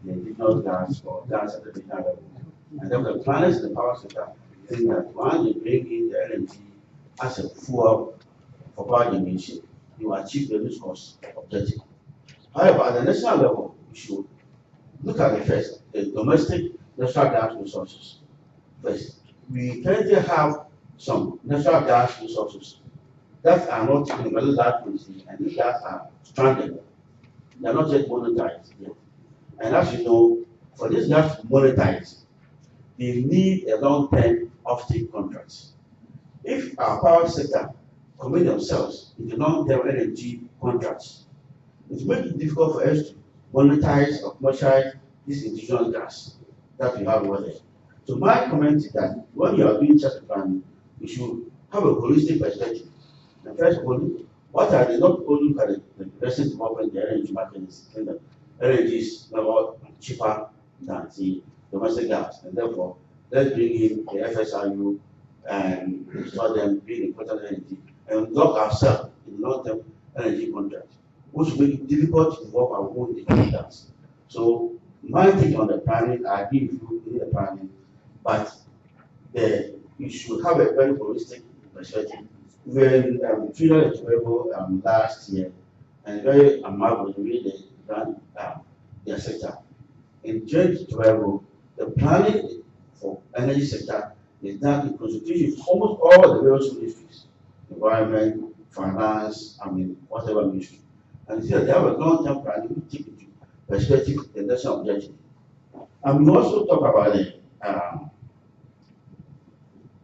the indigenous gas or gas at the regional level. And then the planners in the power sector think that once they bring in the LNG as a fuel for power generation, you achieve the reduced cost objective. However, at the national level, we should look at the domestic natural gas resources first. We currently have some natural gas resources that are not in very large quantity, and these gas are stranded. They are not yet monetized yet. And as you know, for this gas to monetize, they need a long-term offtake contracts. If our power sector commit themselves into long-term LNG contracts, it makes it difficult for us to monetize or commercialize this indigenous gas that we have over there. So my comment is that when you are doing such a planning, you should have a holistic perspective. And first of all, what are they not only look at the recent development in the LNG market is that LNG is more cheaper than the domestic gas, and therefore let's bring in the FSRU and install them being important energy and lock ourselves in long-term energy contracts, which will make it difficult to develop our own indigenous gas. So my take on the planning, I agree with you in the planning, but you should have a very holistic perspective. When Trinidad and Tobago last year, and very amazed with the way they ran their sector. In Trinidad and Tobago, the planning for energy sector is done in consultation with almost all the various ministries, environment, finance, whatever ministry. And here they have a long-term planning to take into perspective the national objective. And we also talk about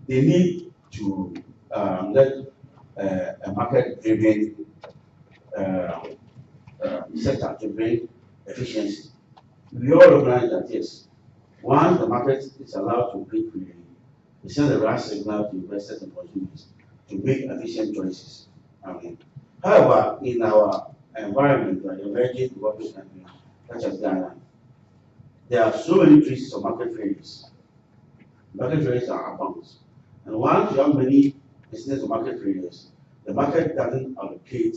the need to let a market-driven sector to bring efficiency. We all recognize that yes, once the market is allowed to breathe freely, we send the right signal to investors and consumers to make efficient choices. However, in our environment, like emerging developing countries such as Ghana, there are so many traces of market failures. Market failures are abound. And once you have many instances of market failures, the market doesn't allocate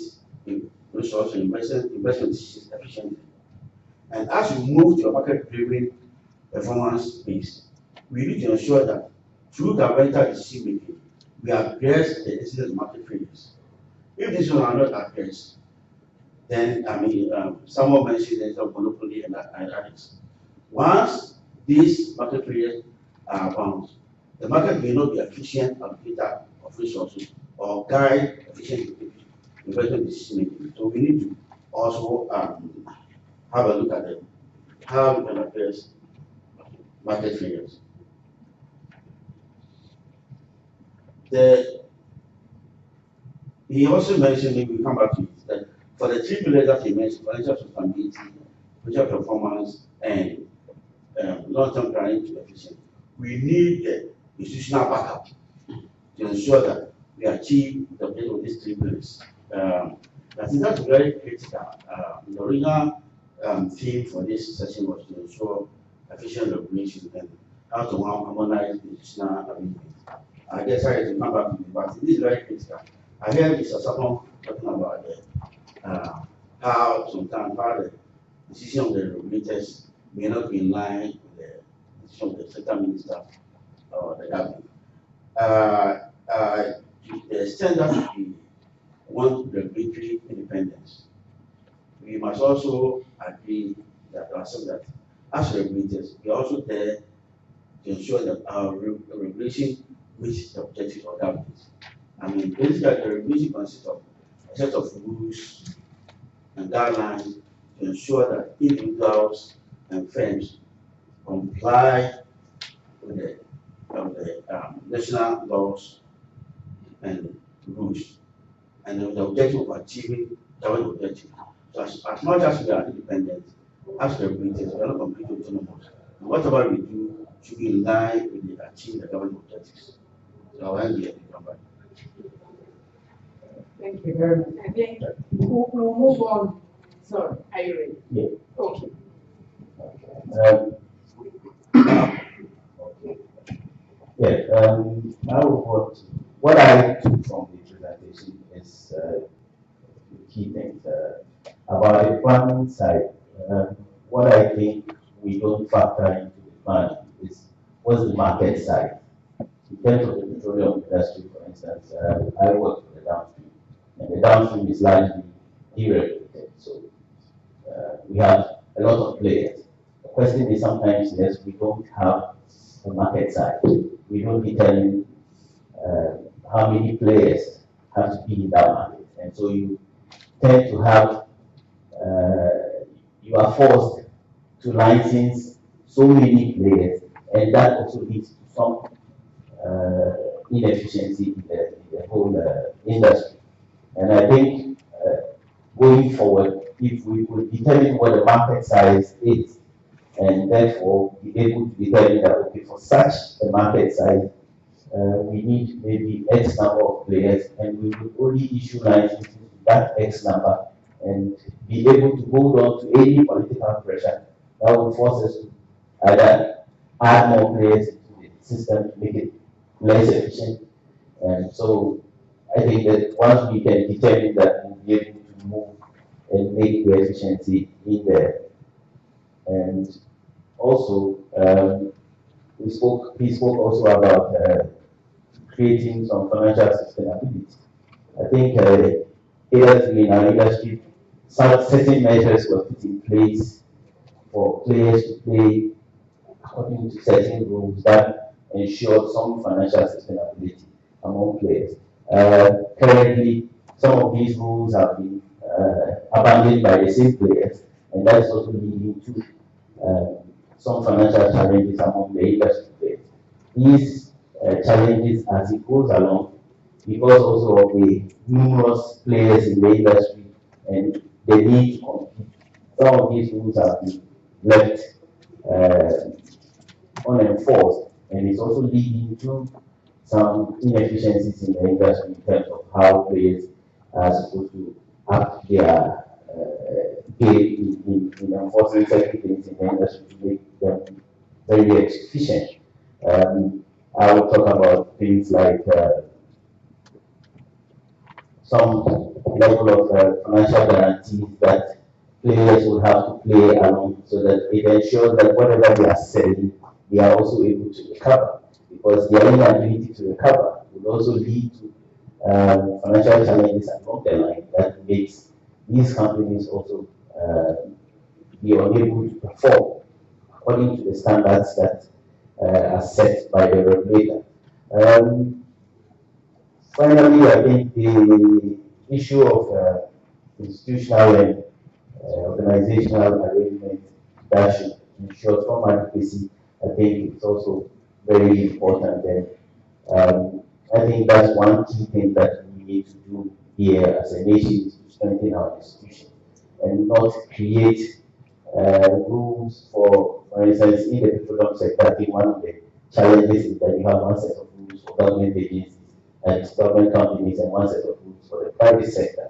resources and investment decisions efficiently. And as we move to a market-driven performance base, we need to ensure that through governmental decision making, we address the incidents of market failures. If these are not addressed, then someone mentioned there's a monopoly and others. Once these market failures are found, the market may not be efficient allocator of resources or guide efficient investment decision making. So we need to also have a look at them, how we can address market failures. He also mentioned, if we come back to it, that for the three pillars that he mentioned, financial sustainability, future performance, and long-term planning to efficiency, we need the institutional backup to ensure that we achieve the objective of these three pillars. I think that's very critical. The original theme for this session was to ensure efficient regulation and how to harmonize the institutional arrangement. I guess I have to come back to it, but it is very critical. I hear Mr. Sapon talking about how sometimes the decision of the regulators may not be in line with the decision of the sector minister or the government. To the extent that we want regulatory independence, we must also agree that as regulators, we are also there to ensure that our regulation meets the objectives of government. Basically, the regulation consists of a set of rules and guidelines to ensure that individuals and firms comply with the national laws and rules, and with the objective of achieving government objectives. So as much as we are independent, as regulators, we are not completely autonomous. And whatever we do should be in line with the achieving the government objectives. So I'll end here and come back.
Thank you very much. I think we'll move on. Sorry, are you ready?
Yeah.
Okay.
Okay. Yeah. Now what I took from the presentation is the key things about the planning side. What I think we don't factor into the planning is what's the market side. In terms of the petroleum industry, for instance, I work for the downstream, and the downstream is largely deregulated. So we have a lot of players. The question is sometimes, yes, we don't have a market side. We don't determine how many players have to be in that market. And so you tend to have, you are forced to license so many players, and that also leads to some inefficiency in the whole industry. And I think going forward, if we could determine what the market size is, and therefore be able to determine that, okay, for such a market size, we need maybe X number of players, and we will only issue licenses to that X number, and be able to hold on to any political pressure that will force us to either add more players into the system to make it less efficient. And so I think that once we can determine that, we'll be able to move and make the efficiency in there. And also, he spoke also about creating some financial sustainability. I think hitherto in our industry, certain measures were put in place for players to play according to certain rules that ensure some financial sustainability among players. Currently, some of these rules have been abandoned by the same players, and that is also leading to some financial challenges among the industry players. These challenges, as it goes along, because also of the numerous players in the industry and the need to compete, some of these rules have been left unenforced, and it's also leading to some inefficiencies in the industry in terms of how players are supposed to act their game in enforcing certain things in the industry to make them very efficient. I will talk about things like some level of financial guarantees that players will have to play along, so that it ensures that whatever they are selling, they are also able to recover, because their inability to recover will also lead to financial challenges along the line that makes these companies also be unable to perform according to the standards that are set by the regulator. Finally, I think the issue of institutional and organizational arrangement that should ensure some adequacy, I think it's also very important. And I think that's one key thing that we need to do here as a nation, is to strengthen our institutions and not create rules for instance, in the petroleum sector. I think one of the challenges is that you have one set of rules for government agencies and government companies and one set of rules for the private sector.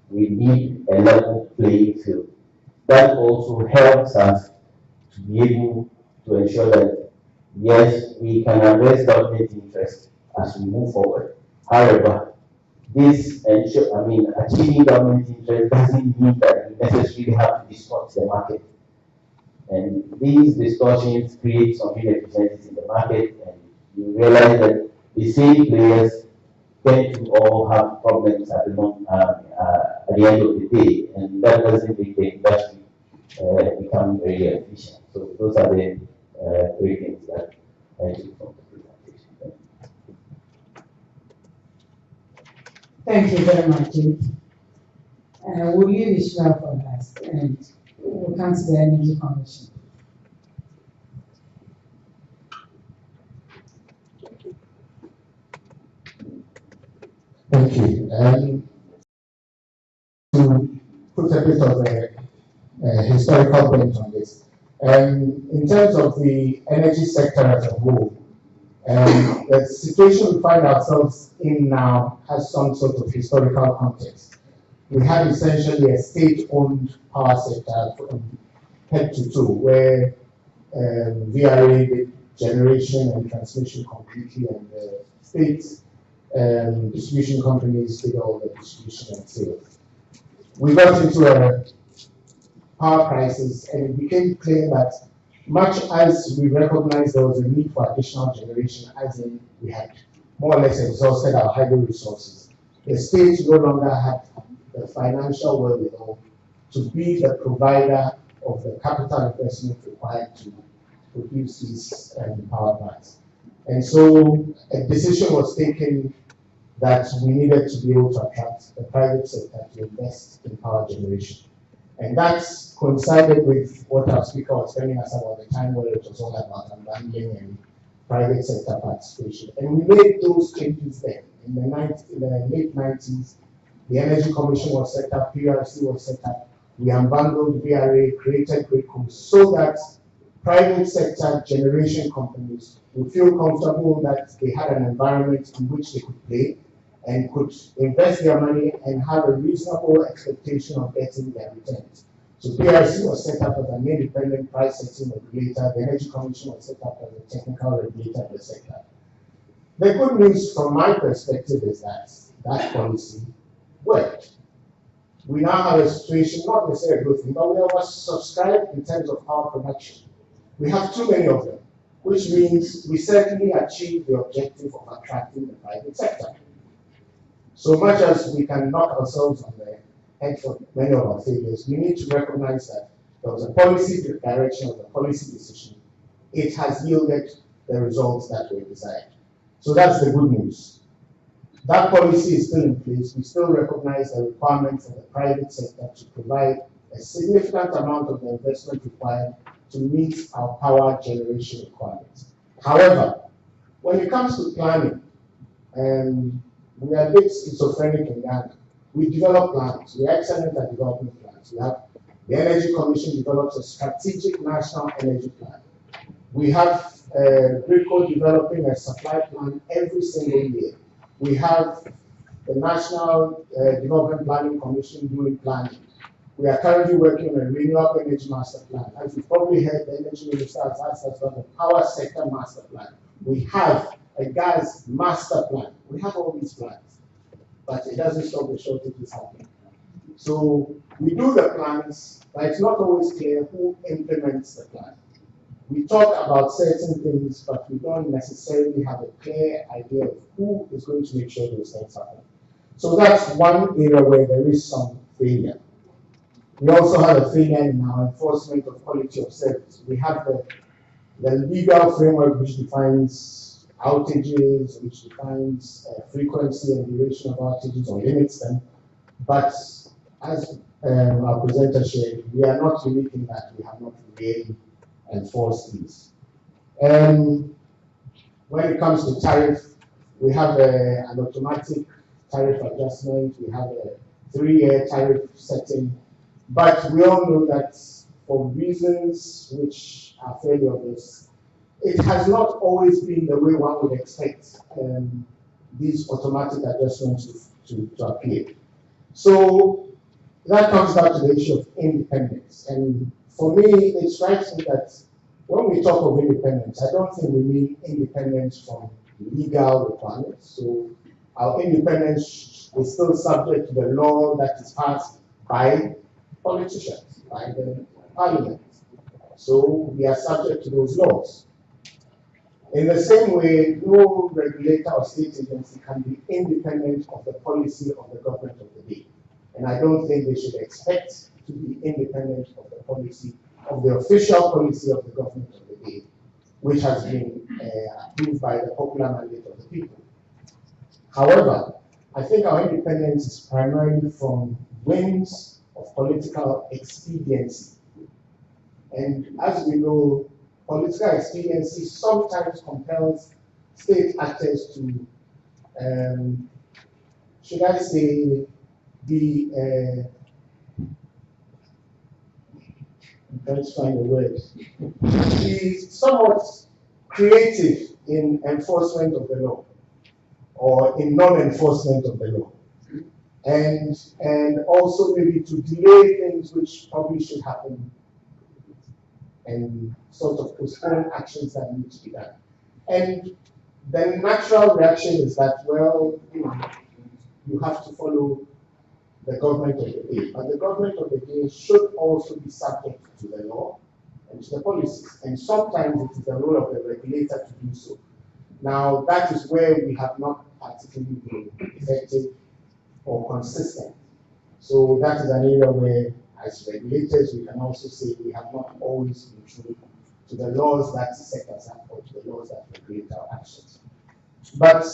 We need a level playing field. That also helps us to be able to ensure that, yes, we can address government interest as we move forward. However, achieving government interest doesn't mean that we necessarily have to distort the market. And these distortions create some inefficiencies in the market, and you realize that the same players tend to all have problems at the end of the day, and that doesn't make the industry become very efficient. So those are the three things that I took from the presentation.
Thank you very much, Jim. We'll leave Ishmael for last, and we'll come to the Energy Commission.
Thank you. To put a
bit of a historical bent on this. In terms of the energy sector as a whole, the situation we find ourselves in now has some sort of historical context. We had essentially a state-owned power sector from head to toe, where VRA did generation and transmission completely, and the state distribution companies did all the distribution and sales. We got into a power crisis, and it became clear that much as we recognized there was a need for additional generation, as in we had more or less exhausted our hydro resources, the state no longer had the financial wherewithal to be the provider of the capital investment required to produce these power plants. And so a decision was taken that we needed to be able to attract the private sector to invest in power generation. And that coincided with what our speaker was telling us about the time where it was all about unbundling and private sector participation. And we made those changes then. In the late 90s, the Energy Commission was set up, PRC was set up, we unbundled VRA, created GridCo, so that private sector generation companies would feel comfortable that they had an environment in which they could play and could invest their money and have a reasonable expectation of getting their returns. So PRC was set up as an independent price setting regulator, the Energy Commission was set up as a technical regulator of the sector. The good news from my perspective is that that policy worked. We now have a situation, not necessarily a good thing, but we are subscribed in terms of power production. We have too many of them, which means we certainly achieve the objective of attracting the private sector. So much as we can knock ourselves on the head for many of our failures, we need to recognize that there was a policy direction of the policy decision. It has yielded the results that were desired. So that's the good news. That policy is still in place. We still recognize the requirement for the private sector to provide a significant amount of the investment required to meet our power generation requirements. However, when it comes to planning, we are a bit schizophrenic in Ghana. We develop plans. We are excellent at developing plans. We have the Energy Commission develops a strategic national energy plan. We have GridCo developing a supply plan every single year. We have the National Development Planning Commission doing planning. We are currently working on a renewable energy master plan. As you've probably heard, the Energy Minister has asked us about the power sector master plan. We have a gas master plan. We have all these plans, but it doesn't stop the shortages happening. So we do the plans, but it's not always clear who implements the plan. We talk about certain things, but we don't necessarily have a clear idea of who is going to make sure those things happen. So that's one area where there is some failure. We also have a failure in our enforcement of quality of service. We have the legal framework which defines outages, which defines frequency and duration of outages or limits them. But as our presenter shared, we are not unique in that we have not really enforced these. When it comes to tariff, we have an automatic tariff adjustment. We have a 3-year tariff setting. But we all know that for reasons which are fairly obvious, it has not always been the way one would expect these automatic adjustments to appear. So that comes back to the issue of independence. And for me, it strikes me that when we talk of independence, I don't think we mean independence from legal requirements. So our independence is still subject to the law that is passed by politicians, by the parliament. So we are subject to those laws. In the same way, no regulator or state agency can be independent of the policy of the government of the day. And I don't think they should expect to be independent of the policy, of the official policy of the government of the day, which has been approved by the popular mandate of the people. However, I think our independence is primarily from whims of political expediency. And as we know, political expediency sometimes compels state actors to, should I say, be I'm trying to find a word, be somewhat creative in enforcement of the law or in non-enforcement of the law. And also maybe to delay things which probably should happen and sort of postpone actions that need to be done. And the natural reaction is that, well, you have to follow the government of the day. But the government of the day should also be subject to the law and to the policies. And sometimes it is the role of the regulator to do so. Now, that is where we have not particularly been effective or consistent. So that is an area where, as regulators, we can also say we have not always been true to the laws that set us up or to the laws that regulate our actions. But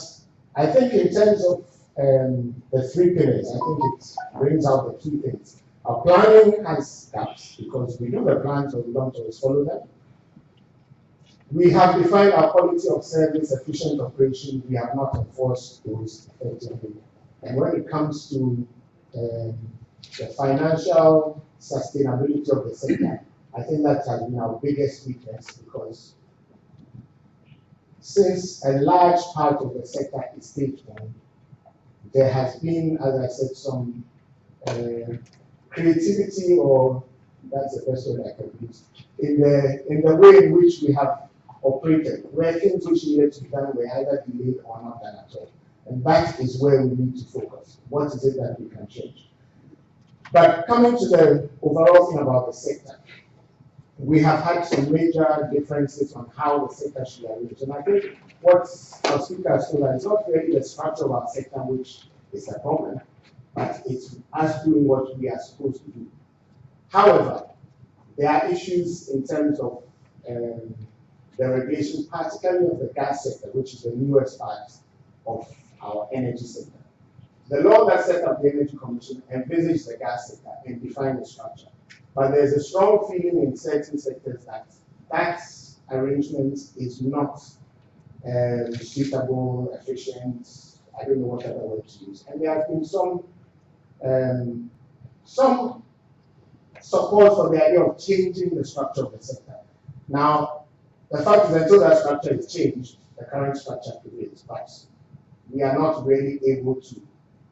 I think in terms of the three pillars, I think it brings out the key things. Our planning has gaps because we do the plans but we don't always follow them. We have defined our quality of service, efficient operation. We have not enforced those effectively. And when it comes to the financial sustainability of the sector, I think that has been our biggest weakness because since a large part of the sector is state-owned, there has been, as I said, some creativity, or that's the best word I can use, in the way in which we have operated, where things which needed to be done were either delayed or not done at all. And that is where we need to focus. What is it that we can change? But coming to the overall thing about the sector, we have had some major differences on how the sector should arrange. And I think what our speaker has told us is not really the structure of our sector which is the problem, but it's us doing what we are supposed to do. However, there are issues in terms of the regulation, particularly of the gas sector, which is the newest part of our energy sector. The law that set up the Energy Commission envisages the gas sector and defined the structure. But there's a strong feeling in certain sectors that that arrangement is not suitable, efficient, I don't know what other word to use. And there has been some support for the idea of changing the structure of the sector. Now, the fact is until that structure is changed, the current structure prevails, but we are not really able to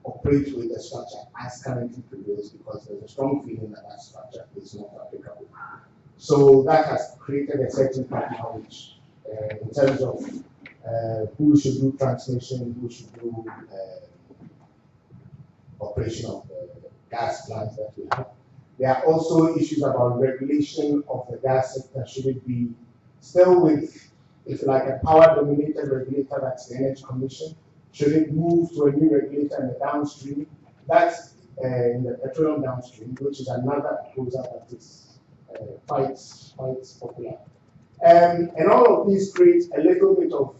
operate with the structure as currently prevails because there's a strong feeling that that structure is not applicable. So that has created a certain dilemma which, in terms of who should do transmission, who should do operation of the gas plants that we have. There are also issues about regulation of the gas sector. Should it be still with, if like a power-dominated regulator, that's the Energy Commission? Should it move to a new regulator in the downstream? That's in the petroleum downstream, which is another proposal that is quite popular. And all of these create a little bit of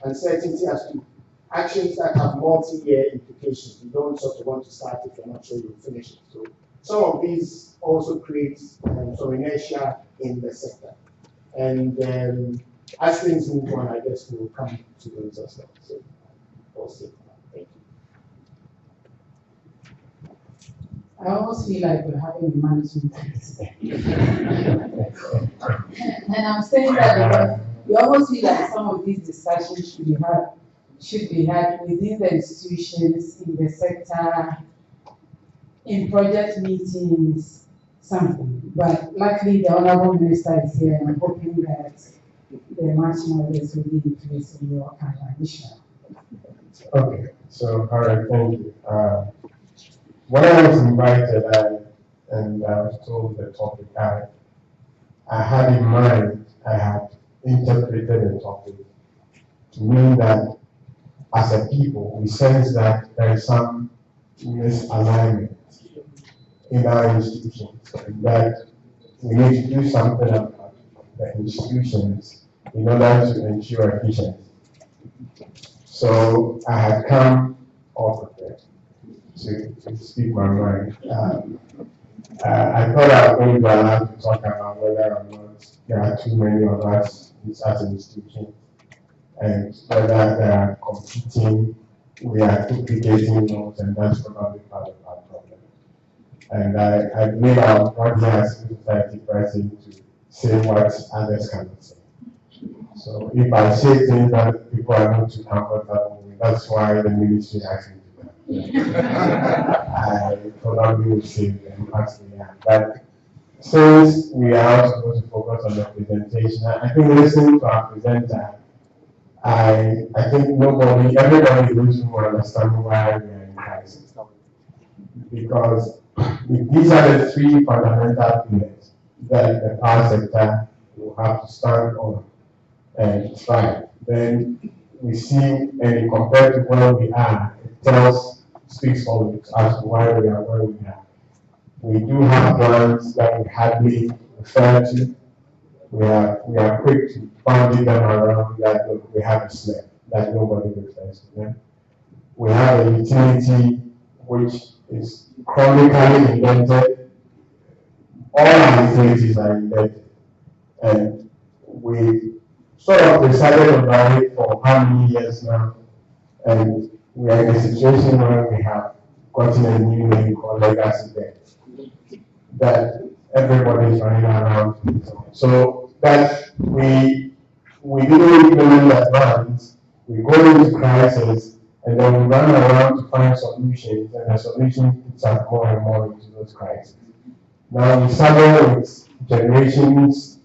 uncertainty as to actions that have multi-year implications. You don't sort of want to start if you're not sure you'll finish it. So some of these also create some inertia in the sector. And as things move on, I guess we'll come to those as well. So, also, thank you.
I almost feel like we're having a management today. And I'm saying that because you almost feel like some of these discussions should be had within the institutions, in the sector, in project meetings, something. But luckily, the Honorable Minister is here, and I'm hoping that the matching orders will be in place in your mission.
Okay, so all right, thank you. When I was invited and I was told the topic, I had in mind, I had interpreted the topic to mean that as a people, we sense that there is some misalignment in our institutions, and that we need to do something about the institutions in order to ensure efficiency. So I had come all prepared to speak my mind. I thought I was going to be allowed to talk about whether or not there are too many of us as an institution, and whether there are competing, we are duplicating notes, and that's probably part of our problem. And I believe I'm not here as civil society person to say what others cannot say. So if I say things that people are not too comfortable with, that's why the ministry asked me to do that. I probably will say them as they are. But since we are also supposed to focus on the presentation, I think listening to our presenter, I think everybody in this room will understand why we are in crisis. Because if these are the three fundamental pillars that the power sector will have to stand on and thrive, then we see, and compared to where we are, it speaks volumes as to why we are where we are. We do have plans that we hardly refer to. We are quick to bandit them around that we have a SNEP that nobody refers to them. We have a utility which is chronically indented. All our utilities are indented. And we sort of decided about it for how many years now. And we are in a situation where we have gotten a new name called legacy debt that everybody is running around. So that we didn't know in advance, we go into crisis, and then we run around to find solutions, and the solution puts us more and more into those crises. Now we struggle with generations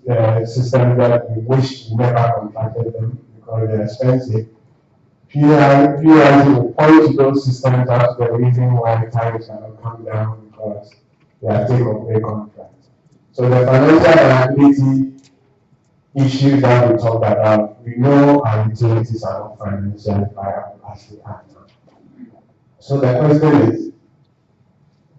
systems that we wish we never contracted them because they're expensive. PRC will point to those systems as the reason why tariffs cannot come down because they are take-or-pay contracts. So the financial viability issues that we talked about, we know our utilities are not financially viable as they are now. So the question is,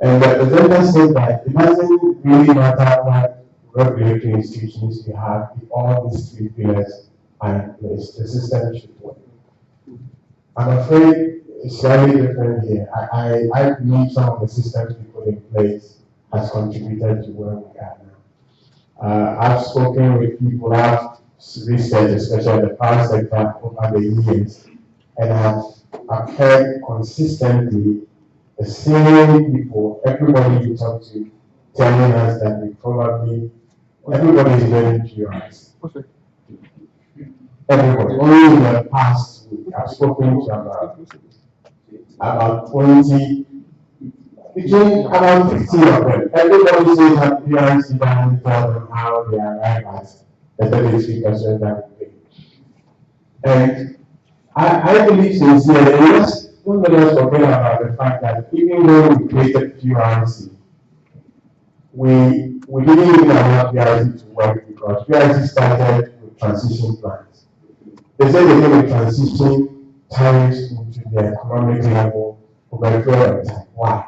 and the presenter said that it doesn't really matter what regulatory institutions you have if all these three pillars are in place. The system should work. I'm afraid it's slightly different here. I believe some of the systems we put in place has contributed to where we are now. I've spoken with people, I've researched, especially the power sector over the years, and I've heard consistently the same people, everybody you talk to, telling us that everybody is very curious. Everybody. Only in the past week, I've spoken to about 20, between about 15 of them. Everybody says that PRC doesn't tell them how they arrive at the 33% that we pay. And I believe sincerely, don't let us forget about the fact that even though we created PRC, we didn't even allow PRC to work because PRC started with transition plans. They said they're going to transition tariffs into the economic level over a period of time. Why?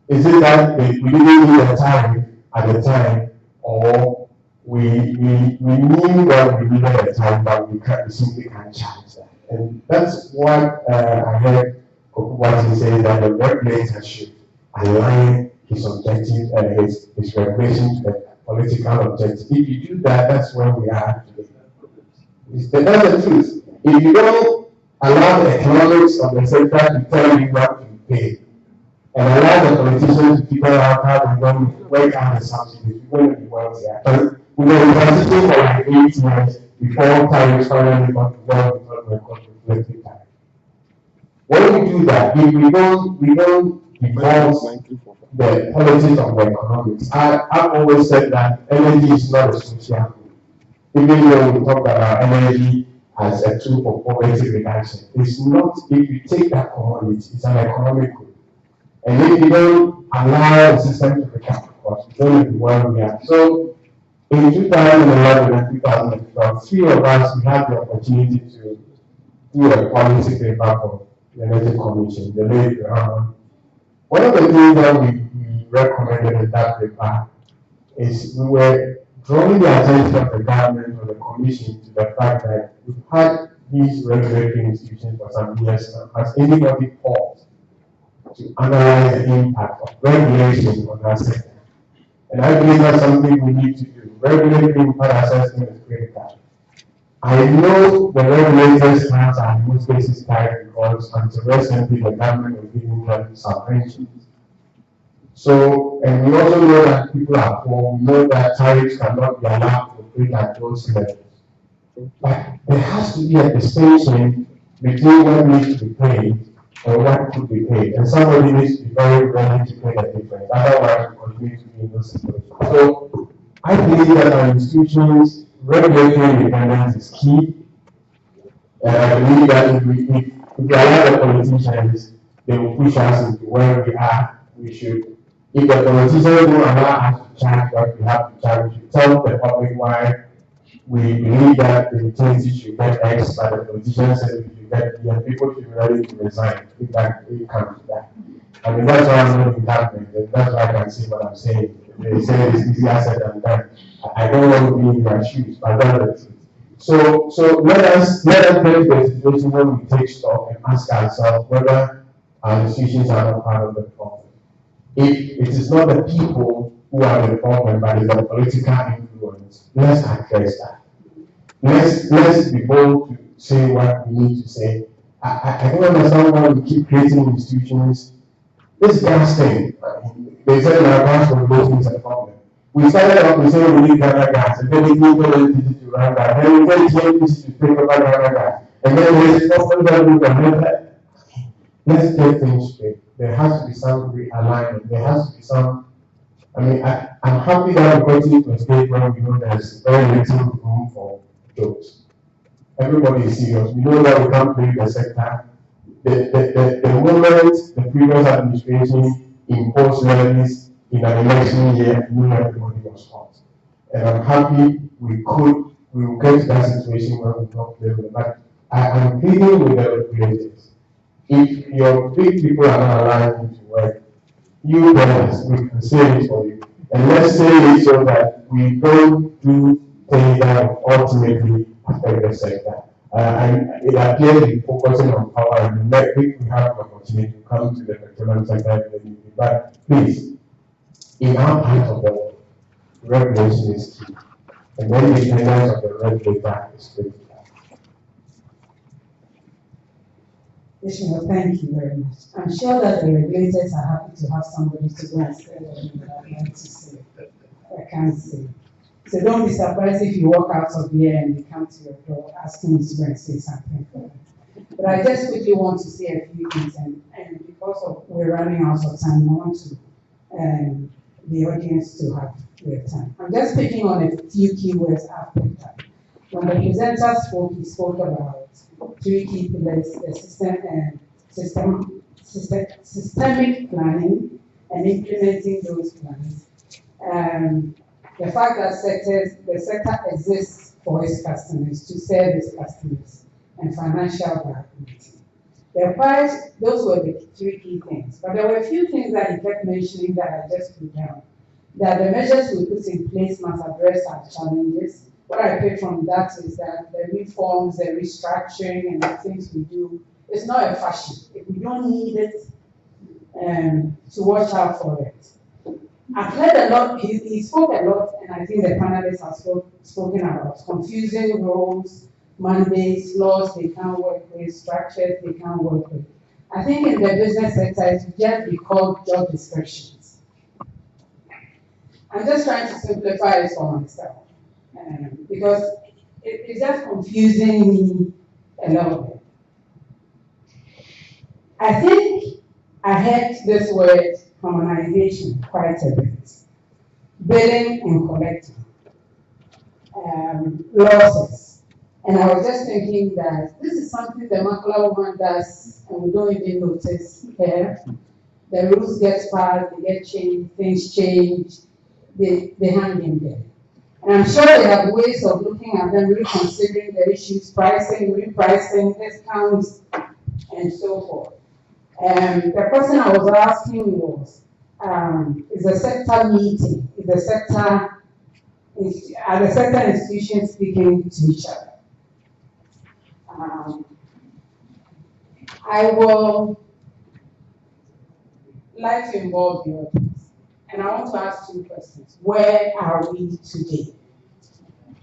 Is it that we didn't need a tariff at the time, or we knew that we needed a tariff, but we simply can't charge that? And that's what I heard Kokuwati say, that the regulator should align his objective and his regulation to the political objective. If you do that, that's where we are today. That's the truth. If you don't allow the economics of the sector to tell you what to pay, and allow the politicians to figure out how they're going to work out the subsidies, we're going to be wealthier. But we were transitioning for like 8 years before tariffs finally got to where we thought we were going to reflect tariff. When we do that, if we don't divorce the politics of the economics. I've always said that energy is not a social good. Even though we talk about energy as a tool for poverty reduction, it's not. If you take that commodity, it's an economic good. And if you don't allow the system to become cost, it's going to be where we are. So in 2011 and 2012, three of us, we had the opportunity to do a policy paper for the Energy Commission, the late Rahman. One of the things that we recommended in that paper is we were drawing the attention of the government or the commission to the fact that we've had these regulatory institutions for some years now. Has anybody paused to analyze the impact of regulation on our sector? And I believe that's something we need to do. Regulatory impact assessment is critical. I know the regulators' plans are in most cases tight because until recently the government was giving them subventions. So, and we also know that people are poor. We know that tariffs cannot be allowed to operate at those levels. But there has to be a distinction between what needs to be paid and what could be paid. And somebody needs to be very ready to pay the difference. Otherwise, we continue to be in those situations. So, I believe that our institutions, regulatory independence is key. And I believe that if we allow the politicians, they will push us into where we are. We should, if the politicians don't allow us to charge what we have to charge, we should tell the public why we believe that the utilities should get X, but the politicians said we should get B, and people should be ready to resign if that it comes to that. I mean, that's why I'm not in government, and that's why I can see what I'm saying. They say it's easier said than done. I don't want to be in their shoes, but that's the truth. So let us get to the situation where we take stock and ask ourselves whether our institutions are not part of the problem. If it is not the people who are the problem, but it's the political influence, let's address that. Let's be bold to say what we need to say. I don't understand why we keep creating institutions. This gas thing, they said our gas regulation is a problem. We started off with saying we need Ghana gas, and then we need electricity to run that, then we get GNPC to take over Ghana gas, and then there is nothing that we can do that. Let's get things straight. There has to be some realignment. There has to be some. I mean, I'm happy that we're getting to a stage where we know there's very little room for jokes. Everybody is serious. We know that we can't play the sector. The moment the previous administration imposed levies in an election year, we knew everybody was hot. And I'm happy we will get to that situation where we don't play with it. But I'm pleading with the regulators. If your big people are not allowing you to work, you brothers, we can say it for you. And let's say it so that we don't do things that ultimately affect the sector. And it appears to be focusing on power, and next week we have the opportunity to come to the petroleum sector. But please, in our part of the world, regulation is key. And then the independence of the regulator is critical.
Ishmael, thank you very much. I'm sure that the regulators are happy to have somebody to go and say what I'd like to say. I can't say. So don't be surprised if you walk out of here and they come to your door asking you to go and say something for them. But I just quickly want to say a few things, and because we're running out of time, I want to the audience to have their time. I'm just picking on a few keywords I've picked up. When the presenter spoke, he spoke about 3 key pillars: the systemic planning and implementing those plans. The fact that the sector exists for its customers, to serve its customers, and financial viability. Those were the 3 key things. But there were a few things that he kept mentioning that I just put down. That the measures we put in place must address our challenges. What I picked from that is that the reforms, the restructuring, and the things we do, it's not a fashion. If we don't need it, to watch out for it. I've heard a lot, he spoke a lot, and I think the panelists have spoken about confusing roles, mandates, laws they can't work with, structures they can't work with. I think in the business sector, it should just be called job descriptions. I'm just trying to simplify it for myself, because it's just confusing me a little bit. I think I heard this word harmonization quite a bit. Billing and collecting, losses. And I was just thinking that this is something the Makula woman does, and we don't even notice here. The rules get passed, they get changed, things change, they hang in there. And I'm sure they have ways of looking at them, reconsidering the issues, pricing, repricing, discounts, and so forth. The question I was asking was, is the sector meeting? Are the sector institutions speaking to each other? I will like to involve the audience, and I want to ask 2 questions. Where are we today?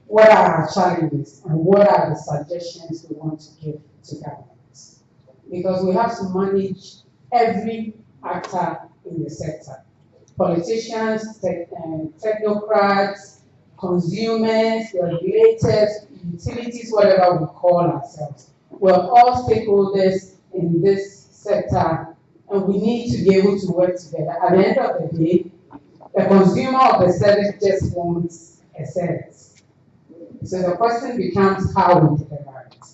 What are our challenges, and what are the suggestions we want to give to governments? Because we have to manage every actor in the sector. politicians, technocrats, consumers, regulators, utilities, whatever we call ourselves. We're all stakeholders in this sector, and we need to be able to work together. At the end of the day, the consumer of the service just wants a service. So the question becomes how we deliver it.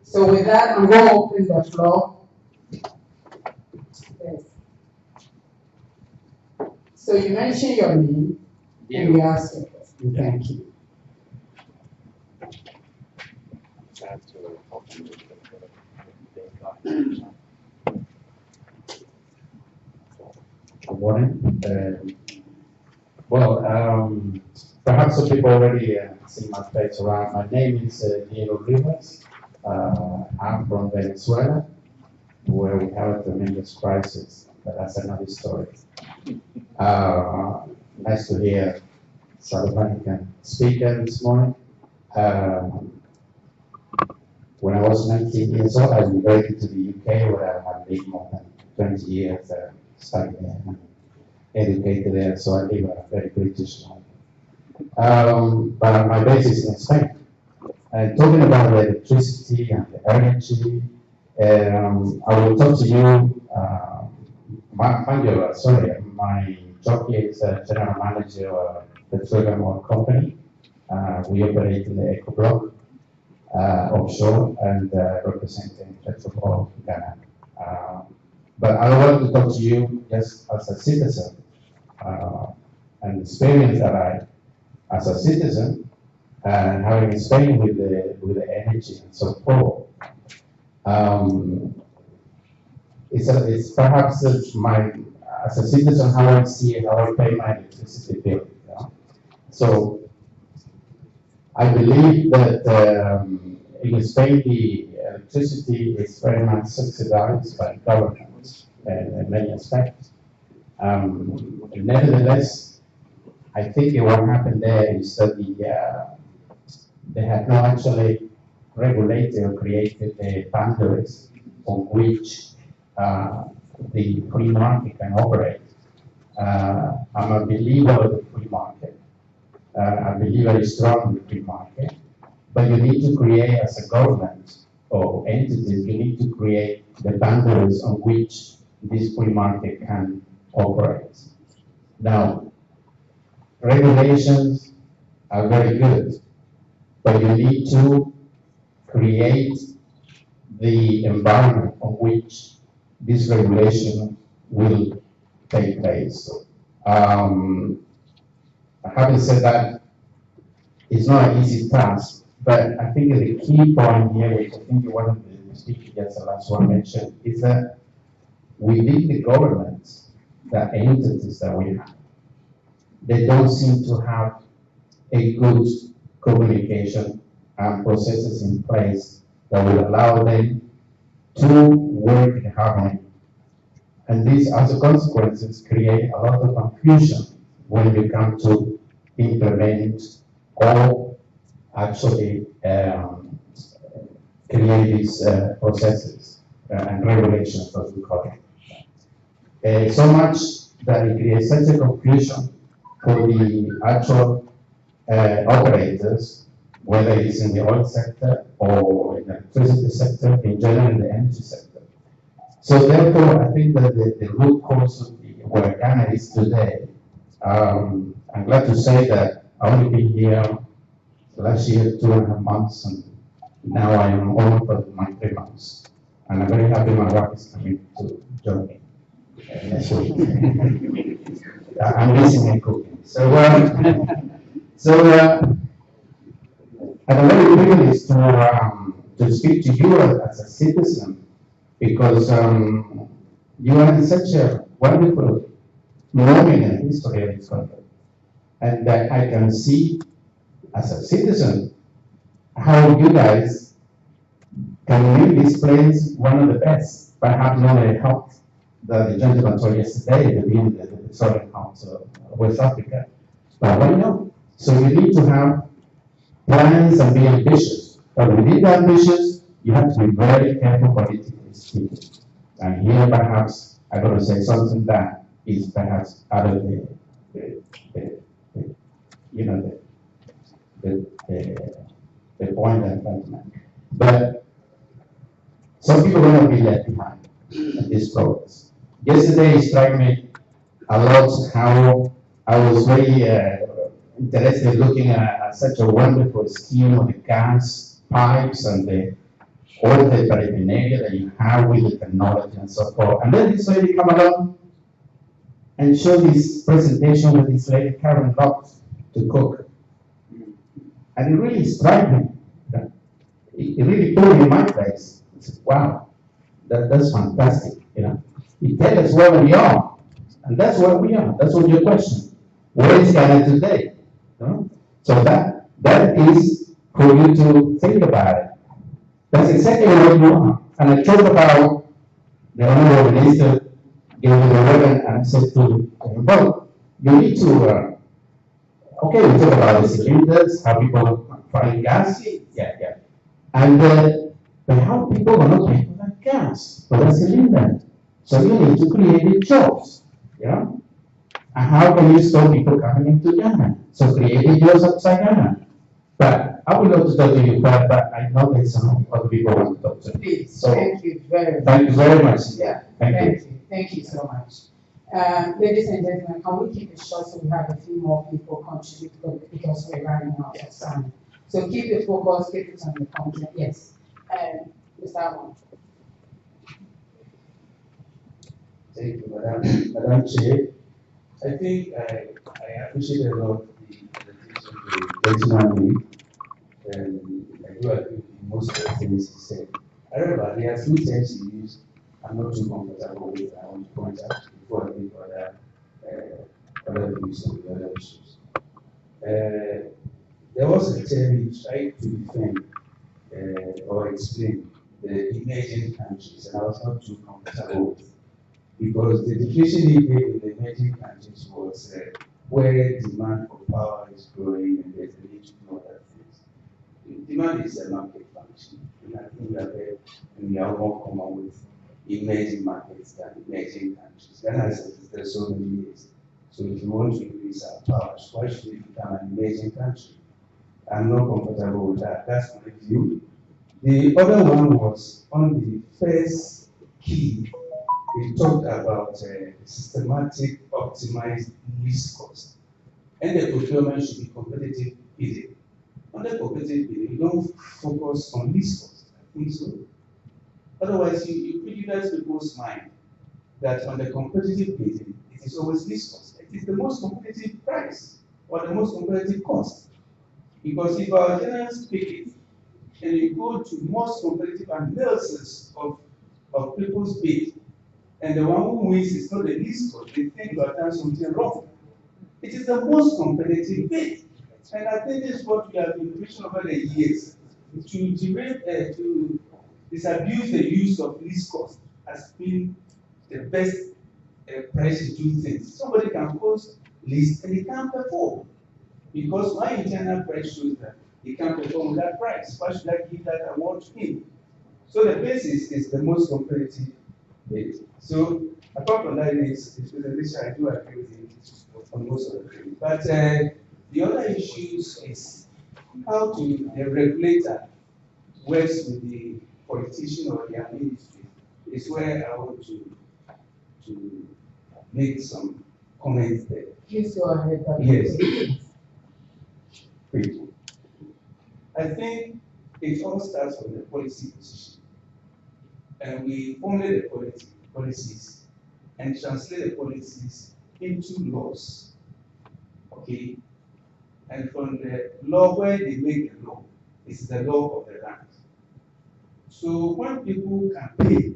So with that, I'm going to open the floor. Yes. So you mentioned your name, and we asked you. Thank you.
Good morning. Perhaps some people already seen my face around. My name is Diego Rivas. I'm from Venezuela, where we have a tremendous crisis, but that's another story. Nice to hear South African speaker this morning. When I was 19 years old, I migrated to the UK, where I have lived more than 20 years studying there and educated there, so I live a very British life. But my base is in Spain. Talking about the electricity and the energy, I will talk to you, my job here is General Manager of the Trigger Company. We operate in the Eco Block offshore and representing Petrobras Ghana. But I want to talk to you just as a citizen and experience that I, as a citizen, and having experience with the energy and so forth. It's perhaps as a citizen how I see it, how I pay my electricity bill. You know? So I believe that in Spain the electricity is very much subsidized by government in many aspects. Nevertheless, I think what happened there is that they have not actually regulated or created the boundaries on which the free market can operate. I'm a believer of the free market. I believe very strong in the free market. But you need to create, as a government or entities, you need to create the boundaries on which this free market can operate. Now, regulations are very good, but you need to create the environment on which this regulation will take place. Having said that, it's not an easy task, but I think the key point here, which I think one of the speakers, just the last one mentioned, is that within the government, the entities that we have, they don't seem to have a good communication and processes in place that will allow them to work in harmony. And this, as a consequence, create a lot of confusion when you come to implement or actually create these processes and regulations, as we call it. So much that it creates such a confusion for the actual operators, whether it's in the oil sector or in the electricity sector, in general in the energy sector. So therefore, I think that the root cause of where Ghana is today, I'm glad to say that I only been here last year 2.5 months, and now I am almost for my 3 months. And I'm very happy my wife is coming to join me next week. I'm missing her cooking. So, I'm very privileged to speak to you as a citizen, because you are in such a wonderful moment in the history of this country. And that I can see as a citizen how you guys can make this place one of the best, perhaps not the help that the gentleman saw yesterday, the Southern Council of West Africa. But why not? So you need to have plans and be ambitious. But within the ambitious, you have to be very careful politically speaking. And here perhaps I'm going to say something that is perhaps out of the you know, the point I'm trying to make. But some people are going to be left behind in this progress. Yesterday, it struck me a lot how I was very interested looking at such a wonderful scheme of the gas pipes and all the paraphernalia that you have with the technology and so forth. And then this lady come along and show this presentation with this lady Karen Locke to cook. And it really struck me. It really put me in my place. I said, wow, that's fantastic. You know, it tells us where we are. And that's where we are. That's what your question. Where is Ghana today? You know? So that is for you to think about it. That's exactly what you are. And I talked about the Honorable Minister gave me the weapon and I said to him, well, you need to, okay, we talk about the cylinders, how people find gas. Yeah. And but how people are not paying for that gas, for that cylinder. So you need to create the jobs. Yeah? And how can you stop people coming into Ghana? So create the jobs outside Ghana. But I would love to talk to you, but I know there's some other people who want to talk to me.
Please,
So,
thank you very much.
thank you very much.
Yeah,
Thank you.
Thank you so much. Ladies and gentlemen, can we keep it short so we have a few more people contribute because we're running out of time. So keep it focused, keep it on the content. Yes. Mr. Amon.
Thank you, Madam Chair. I think I appreciate a lot the presentation the gentleman made, and I do agree with most of the things he said. However, there are few terms he used I'm not too comfortable with. I want to point out before I make other views on the other issues. There was a term he tried to defend or explain the emerging countries, and I was not too comfortable with. Because the definition he gave in the emerging countries was where demand for power is growing and there's a need to do other things. Demand is a market function, and I think that we are more common with emerging markets than emerging countries. Ghana has existed so many years. So if you want to increase our powers, why should it become an emerging country? I'm not comfortable with that. That's my view. The other one was on the first key. We talked about systematic, optimized least cost. And the procurement should be competitive bidding. Under competitive bidding, you don't focus on least cost. I think so. Otherwise, you prejudice people's mind that on the competitive bidding, it is always least cost. It is the most competitive price or the most competitive cost. Because if our generals pick it, and you go to most competitive analysis of people's bid, and the one who wins is not the least cost, they think you have done something wrong. It is the most competitive bid. And I think this is what we have been preaching over the years. To disabuse the use of least cost has been the best price to do things. Somebody can post least and he can't perform. Because my internal price shows that he can't perform with that price. Why should I give that award to him? So the basis is the most competitive bid. So apart from that, his presentation, I do agree with him on most of the things. But the other issues is how the regulator works with the politician or their ministry is where I want to make some comments there.
Please go ahead.
Yes. I think it all starts from the policy position. And we formulate the policies and translate the policies into laws. Okay? And from the law where they make the law, it's the law of the land. So when people can pay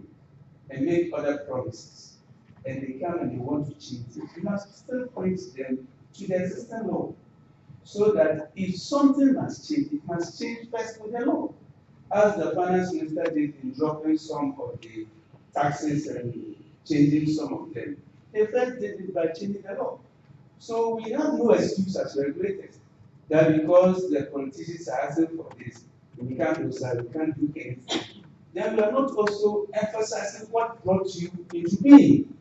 and make other promises, and they come and they want to change it, you must still point them to the existing law. So that if something must change, it must change first with the law. As the finance minister did in dropping some of the taxes and changing some of them, they first did it by changing the law. So we have no excuse as regulators that because the politicians are asking for this, we can't do that, we can't do anything. Then we are not also emphasizing what brought you into being.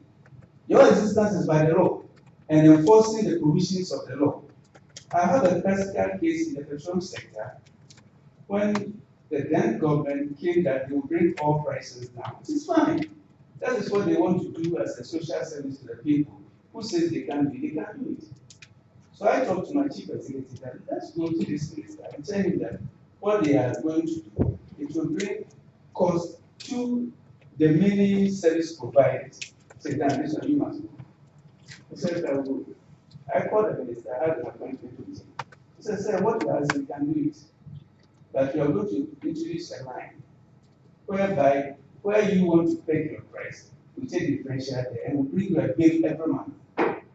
Your existence is by the law and enforcing the provisions of the law. I have a classical case in the petroleum sector when the then government claimed that they will bring all prices down. It is fine. That is what they want to do as a social service to the people. Who says they can't do it? They can't do it. So I talked to my chief executive that let's go to this minister and tell him that what they are going to do, it will bring cost to the many service providers. Say, Dan, this one you must do. He said, I will go. I called the minister, I had an appointment with him. He said, sir, what you ask, we can do it. But you are going to introduce a line whereby where you want to pay your price, we take differential there and we bring you a bill every month.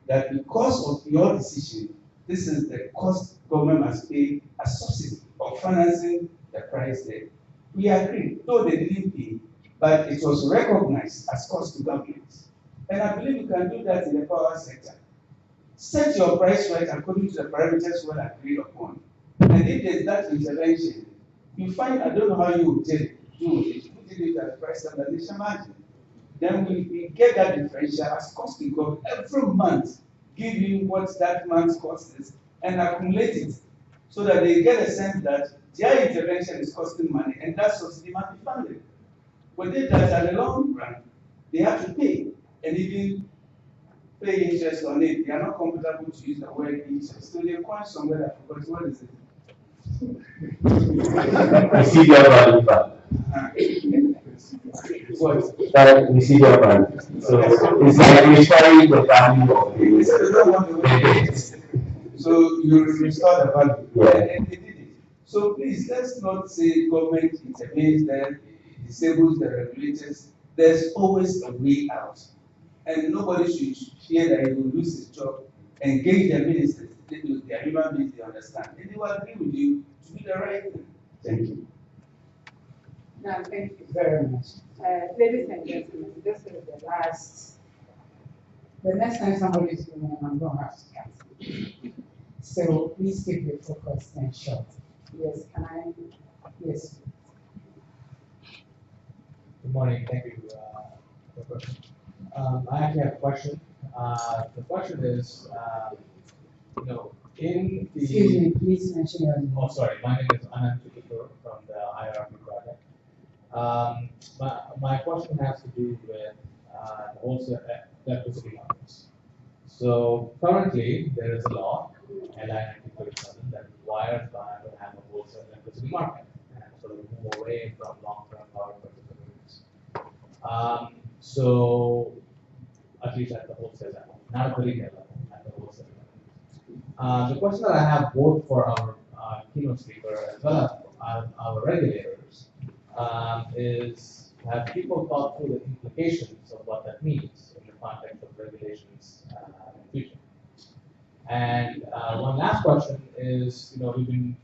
That because of your decision, this is the cost government must pay a subsidy of financing the price there. We agree, though they didn't pay, but it was recognized as cost to government. And I believe you can do that in the power sector. Set your price right according to the parameters well agreed upon. And if there's that intervention, you find, I don't know how you would do it, you did it at price stabilization margin. Then we get that differential as cost to government every month, give you what that month's cost is, and accumulate it so that they get a sense that their intervention is costing money and that subsidy must be funded. Within that, at the long run, they have to pay and even pay interest on it. They are not comfortable to use the word interest. So they point somewhere, I forgot what is it?
Residual value fund.
What?
Residual value. So it's like restoring the value of the
So you restore the value.
Yeah.
And they did it. So please, let's not say government intervenes there, disables the regulators. There's always a way out. And nobody should fear that he will lose his job. Engage the ministers. They are human beings, they understand. And they will agree with you to do the right thing. Thank you.
No, thank you very much. Ladies and gentlemen, this is the last. The next time somebody is doing, I'm going to have to cancel. So please keep your focus and short. Yes, can I? Yes.
Good morning. Thank you for the question. I actually have a question. The question is, in the.
Excuse me, please mention your name.
Oh, sorry. My name is Anand Chukur from the IRP project. My question has to do with wholesale electricity markets. So currently, there is a law, LI 1937, that requires Ghana to have a wholesale electricity market and sort of move away from long-term power purchase agreements. So, at least at the wholesale level, not at the retail level, at the wholesale level. The question that I have both for our keynote speaker as well as our regulators is, have people thought through the implications of what that means in the context of regulations in the future? And one last question is, we've been,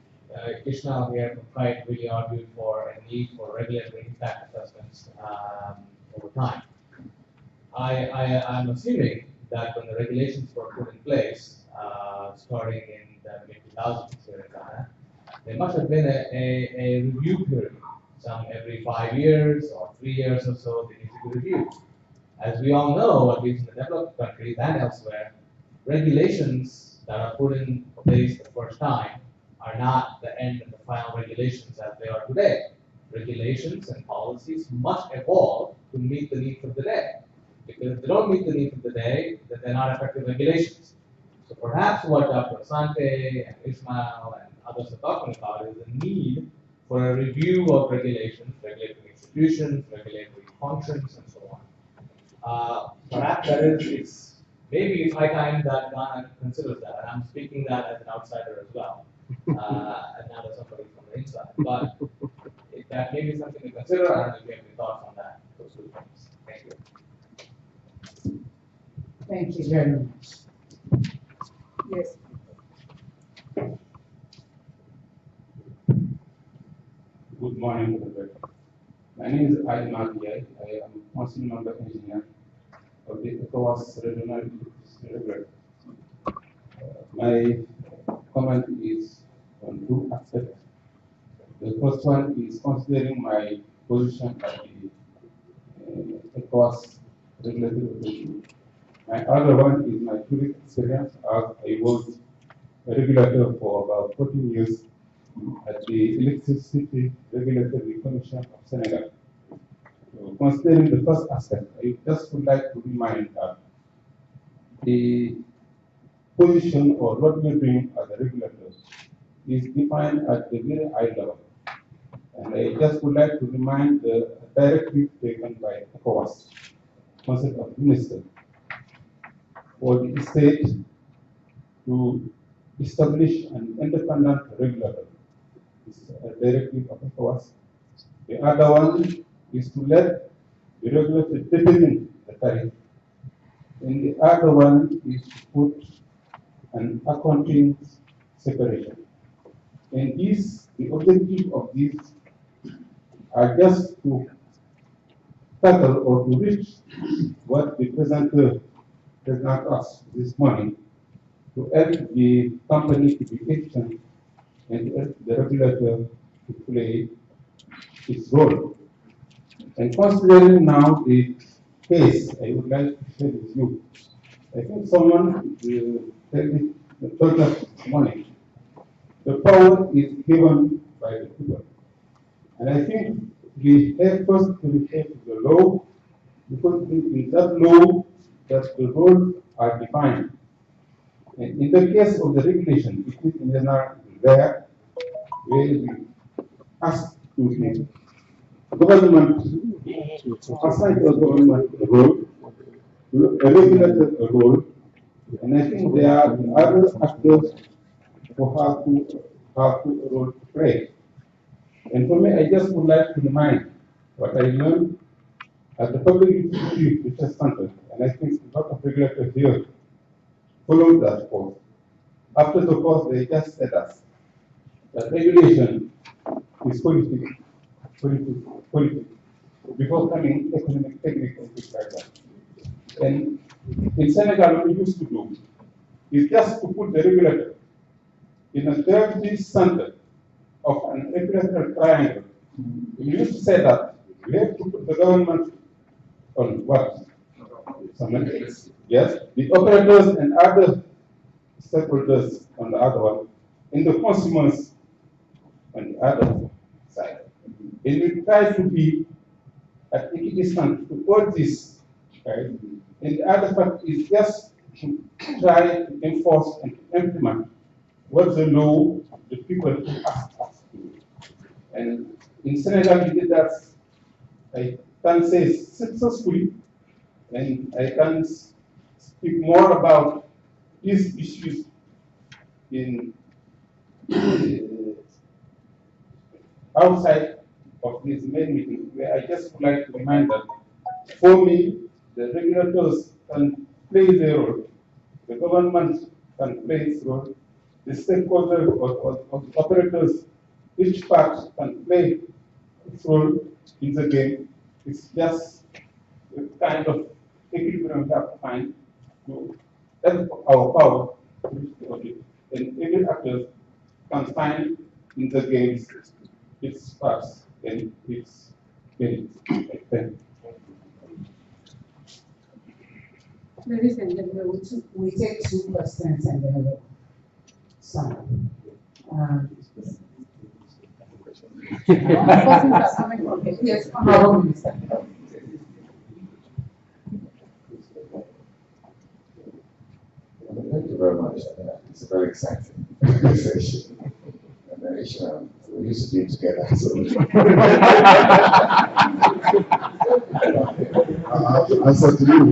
Ishmael here from Pride really argued for a need for regulatory impact assessments over time. I'm assuming that when the regulations were put in place, starting in the mid-2000s here in Ghana, there must have been a review period. Some every 5 years or 3 years or so, they need to be reviewed. As we all know, at least in the developed countries and elsewhere, regulations that are put in place the first time are not the end of the final regulations as they are today. Regulations and policies must evolve to meet the needs of the day. Because if they don't meet the needs of the day, then they're not effective regulations. So perhaps what Dr. Asante and Ishmael and others are talking about is the need for a review of regulations, regulatory institutions, regulatory functions, and so on. Perhaps that is, maybe it's high time that Ghana considers that, and I'm speaking that as an outsider as well, and not as somebody from the inside. But if that may be something to consider, I don't know if you have any thoughts on that, those two things. Thank you.
Thank you very much. Yes.
Good morning, everybody. My name is Ali Mabiai. I am a council member engineer of the ECOWAS Regional Electricity Regulator. My comment is on two aspects. The first one is considering my position at the ECOWAS Regulatory Authority. And other one is my previous experience as I was a regulator for about 14 years at the Electricity Regulatory Commission of Senegal. So considering the first aspect, I just would like to remind that the position or what we're doing as a regulator is defined at the very high level. And I just would like to remind the directive taken by ECOWAS, Council of Ministers, for the state to establish an independent regulator. This is a directive of ECOWAS. The other one is to let the regulator determine the tariff. And the other one is to put an accounting separation. And this, the objective of these are just to tackle or to reach what the presenter present us this morning, to help the company to be efficient and to help the regulator to play its role. And considering now the case, I would like to share with you. I think someone told us this morning, the power is given by the people. And I think we have first to refer to the law, because in that law that the rules are defined. And in the case of the regulation, it is in general there where we ask to the government to assign to the government a role, a regulated role, and I think there are other actors who have to role to play. And for me, I just would like to remind what I learned at the Public Utility Research Center, and I think a lot of regulators here followed that course. After the course, they just said us that regulation is politics, before coming economic, technical, things like that. And in Senegal, what we used to do is just to put the regulator in a dirty center of an equilateral triangle. We used to say that we have to put the government on what? Yes, the operators and other stakeholders on the other one, and the consumers on the other side. And we try to be at equidistant to all this, right? And the other part is just to try to enforce and implement what the law the people ask us to do. And in Senegal, we did that, I can say successfully, and I can speak more about these issues in outside of this main meeting, where I just would like to remind that for me, the regulators can play their role, the government can play its role, the stakeholders or the operators, each part can play its role in the game. It's just a kind of equilibrium we have to find to help our power to reach the objective. And every actor can find in the games its parts and its benefits. Thank you.
Ladies and gentlemen, we take 2 questions and then we'll start. Questions are coming from the yes, Honorable Minister.
Thank you very much. It's a very exciting session. We used to be together. So. I'll answer to you.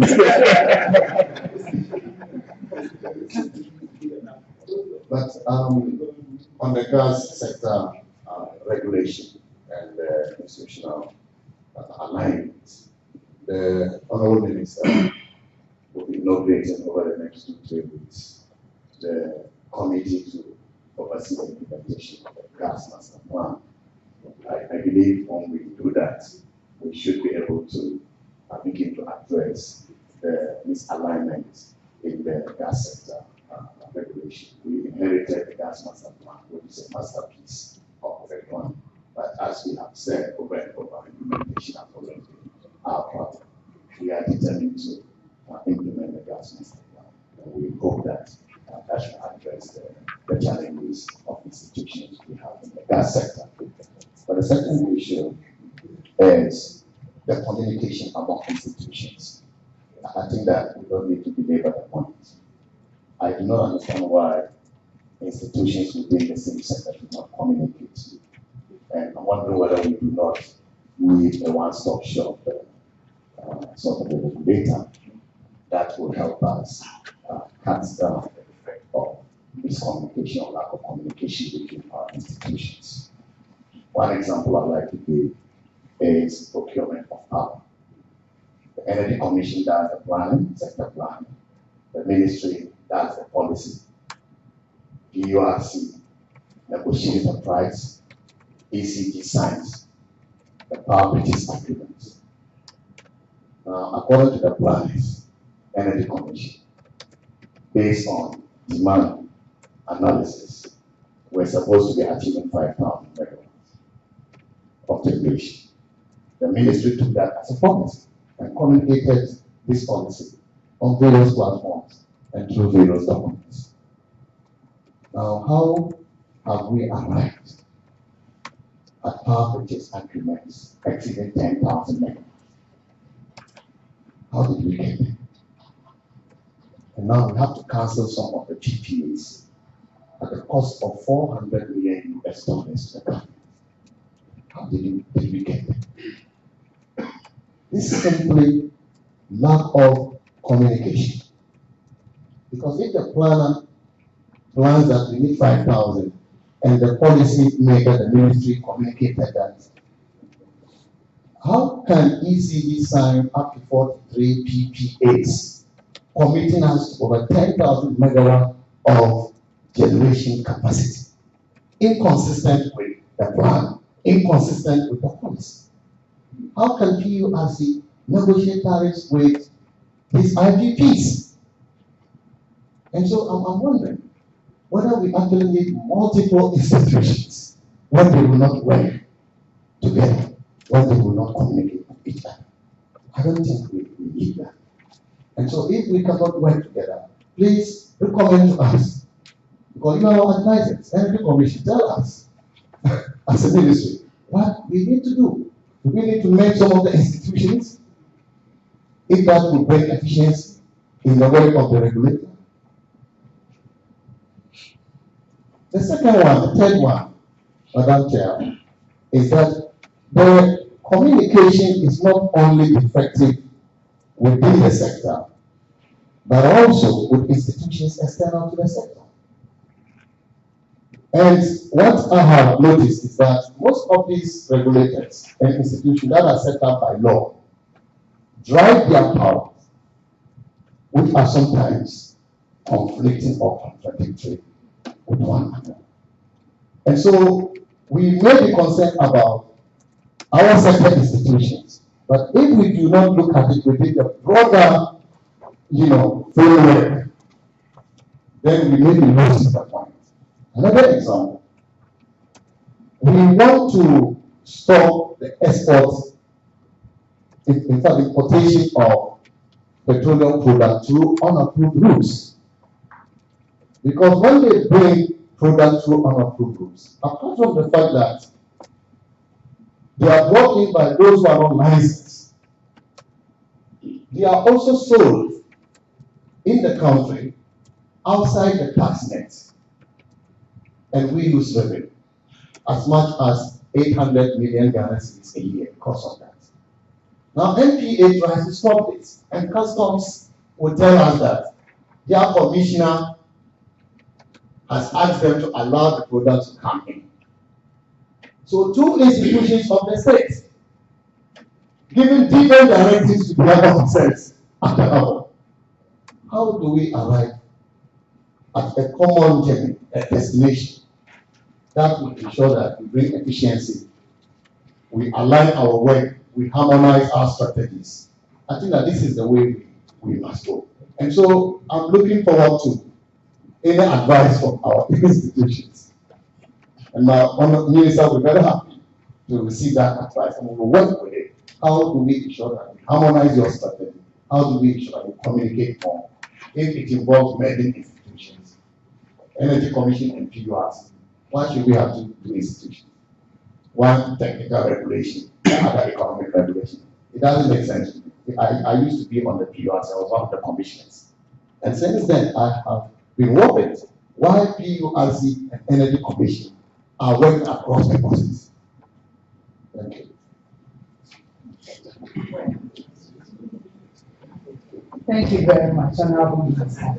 But on the gas sector regulation and institutional alignment, the Honorable Minister will be inaugurating over the next 2-3 weeks the committee to oversee the implementation of the gas master plan. I believe when we do that, we should be able to begin to address the misalignment in the gas sector regulation. We inherited the gas master plan, which is a masterpiece of the plan. But as we have said over and over, implementation has always been our problem. We are determined to implement the gas second issue is the communication among institutions. I think that we don't need to belabor the point. I do not understand why institutions within the same sector do not communicate. And I'm wondering whether we do not need a one-stop shop, sort of a regulator that will help us cut down the effect of miscommunication or lack of communication between our institutions. One example I'd like to give is procurement of power. The Energy Commission does the planning, sector planning. The ministry does the policy. PURC negotiates the price. ECG signs the power purchase agreement. Now, according to the planners, Energy Commission, based on demand analysis, we're supposed to be achieving 5,000 megawatts of generation. The ministry took that as a policy and communicated this policy on various platforms and through various documents. Now, how have we arrived at power purchase agreements exceeding 10,000 megawatts? How did we get there? And now we have to cancel some of the PPAs at the cost of $400 million US to the government. How did we get there? This is simply lack of communication. Because if the planner plans that we need 5,000 and the policy maker, the ministry, communicated that, how can ECB sign up to 43 PPAs, committing us to over 10,000 megawatts of generation capacity, inconsistent with the plan, inconsistent with the policy? How can PURC negotiate tariffs with these IPPs? And so I'm wondering whether we actually need multiple institutions when they will not work together, when they will not communicate with each other. I don't think we need that. And so if we cannot work together, please recommend to us, because you are our advisors, Energy Commission, tell us as a ministry what we need to do. Do we need to make some of the institutions, if that will bring efficiency in the work of the regulator? The second one, the third one, Madam Chair, is that the communication is not only effective within the sector, but also with institutions external to the sector. And what I have noticed is that most of these regulators and institutions that are set up by law drive their powers, which are sometimes conflicting or contradictory with one another. And so we may be concerned about our sector institutions, but if we do not look at it within the broader, framework, then we may be losing the point. Another example, we want to stop the exports, in fact, importation of petroleum products through unapproved routes. Because when they bring products through unapproved routes, apart from the fact that they are brought in by those who are not licensed, they are also sold in the country outside the tax net. And we lose revenue as much as 800 million Ghana cedis a year because of that. Now, NPA tries to stop this, and customs will tell us that their commissioner has asked them to allow the product to come in. So, two institutions of the state giving different directives to the other officers at the level. How do we arrive at a common journey, a destination that will ensure that we bring efficiency, we align our work, we harmonize our strategies? I think that this is the way we must go. And so I'm looking forward to any advice from our institutions. And my minister will be very happy to receive that advice, and we will work with it. How do we ensure that we harmonize your strategy? How do we ensure that we communicate more? If it involves many institutions, Energy Commission and PURC, why should we have two institutions? one technical regulation, the other economic regulation. It doesn't make sense. I used to be on the PRC, I was one of the commissioners. And since then, I have been worried why PURC and Energy Commission are working across the borders. Thank you.
Thank you very much, Honorable Minister.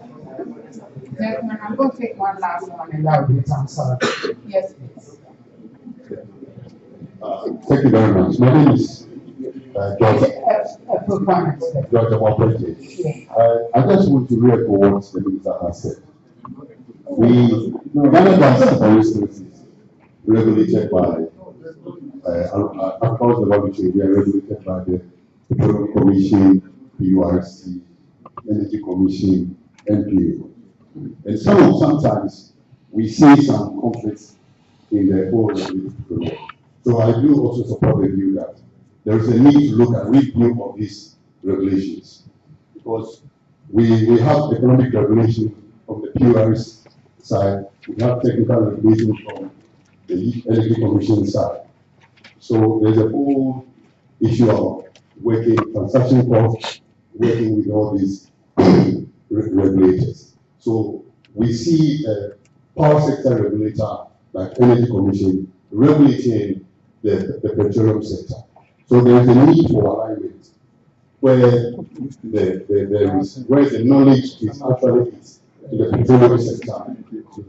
Gentlemen, I'm going to take one last one and that will be it. I'm sorry. Yes, please.
Thank you very much. My name is George Amoprete. I just want to react to what the minister has said. Ghana, for instance, is regulated by across the value chain. We are regulated by the Petroleum Commission, PURC, Energy Commission, NPA. And sometimes we see some conflicts in the whole regulated framework. So I do also support the view that there is a need to look at review of these regulations, because we have economic regulation from the PURC side, we have technical regulation from the Energy Commission side. So there's a whole issue of working transaction costs, working with all these regulators. So we see a power sector regulator like Energy Commission regulating the petroleum sector. So there is a need for alignment where where the knowledge is actually in the petroleum sector.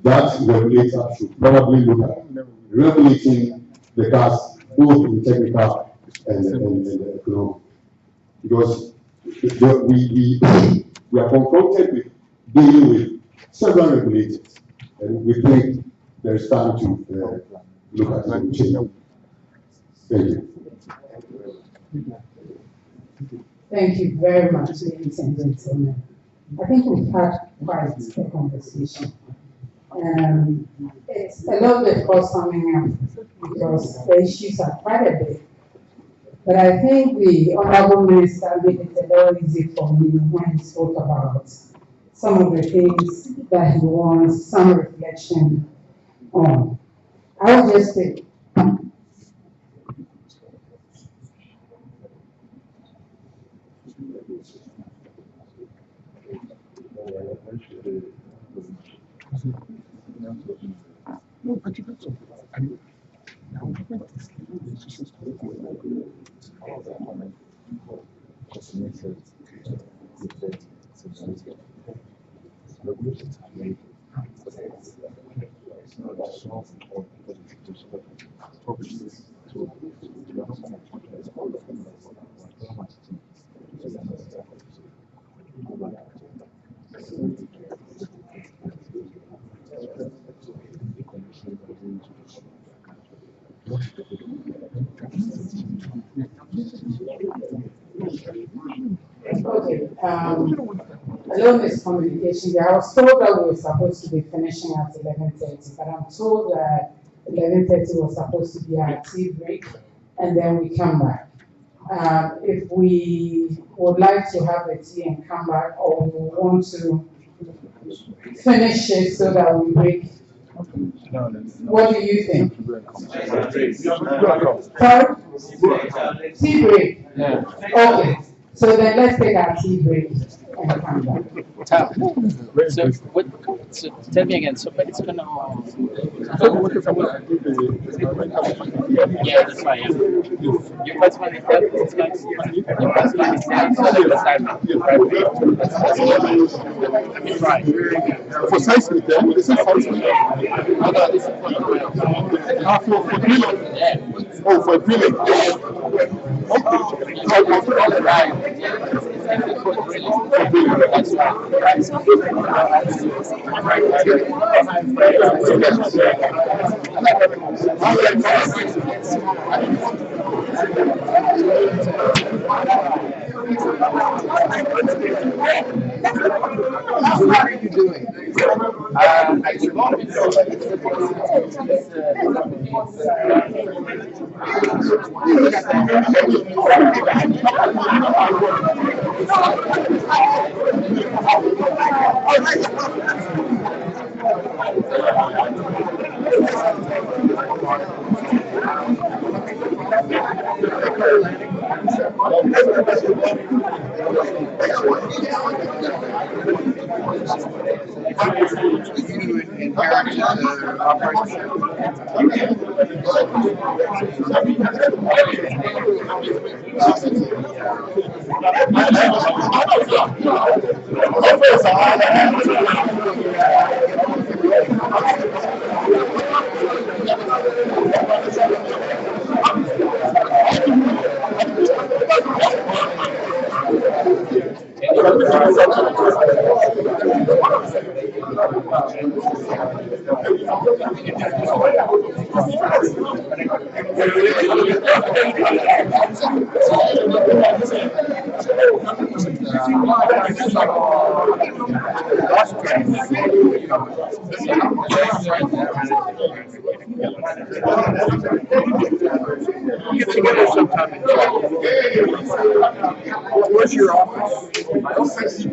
That regulator should probably look at regulating the gas both in technical and economic. Because we are confronted with dealing with several regulators, and we think there is time to look at the change. Thank you.
Thank you very much, ladies and gentlemen. I think we've had quite a conversation. It's a little bit coming up because the issues are quite a bit. But I think the Honorable Minister made it a little easy for me when he spoke about some of the things that he wants some reflection on. I will just say, okay, a little miscommunication there. I was told that we were supposed to be finishing at 11:30, but I'm told that 11:30 was supposed to be our tea break, and then we come back. If we would like to have the tea and come back, or we want to finish it so that we break. What do you think? Sorry? Tea break? Yeah. Okay. So then let's take our tea break and come back.
So tell me again, so but it's gonna yeah, that's right, yeah. Your first one is that it's going to your first one is that I mean right.
For seismic, then this is seismic.
This is
For drilling.
yeah.
Oh, for drilling.
That's
What are you doing?
I think it's
Get together sometime and chat. Where's your office? My office is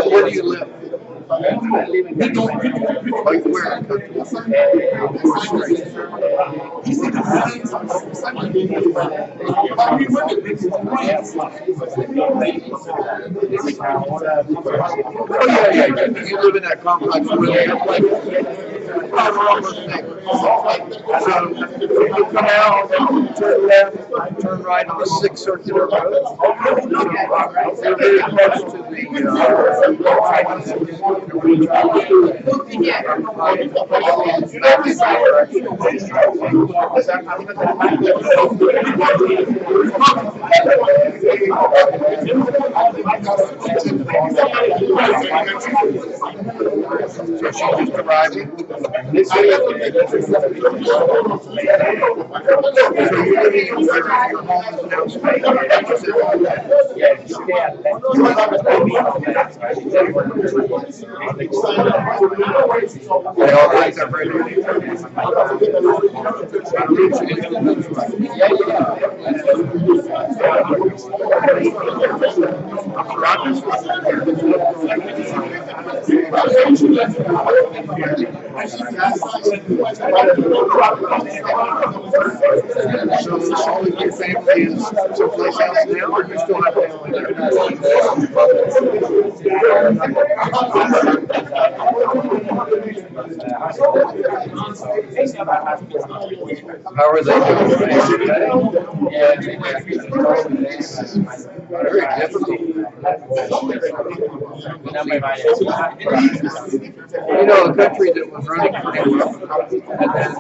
where do you live? I live in like where? Oh yeah. You live in that complex where they have like so you come out, turn left, turn right on the 6th Circular Road. You're very close to so she just arrived. So you're living in your home is now Spain. They all guys are very So all of your family is someplace else now, or you still have family there? How are they doing? Very difficult. You know, a country that was running pretty well, and then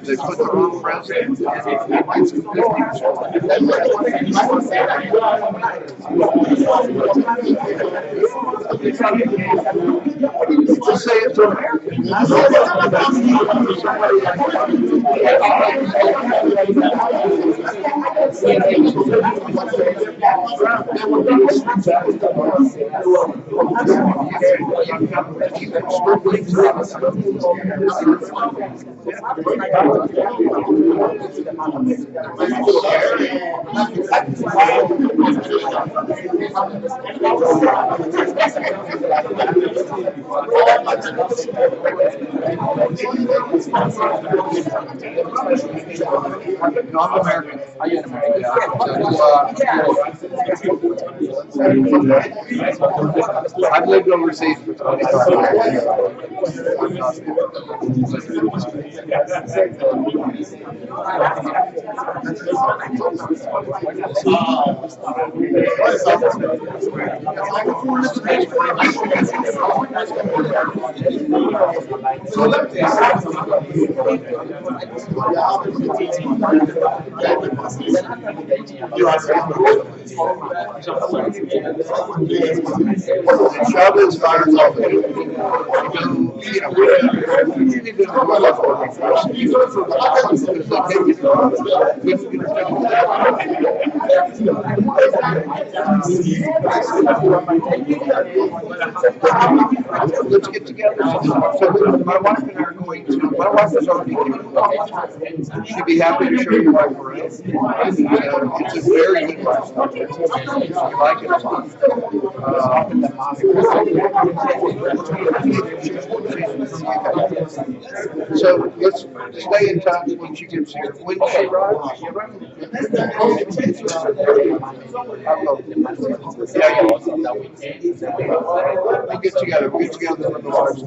they put the wrong president, and it gets just say it to Americans. Non-American. I've lived overseas for 25 years. Travel inspires all the people. You need to know what working for us. Because Let's get together. So my wife and I are going to, my wife is on vacation. She'd be happy to show your wife around. It's a very good restaurant. I like it a lot. So let's stay in touch when she gets here. When she arrives, we'll get together. We'll get together for the lives.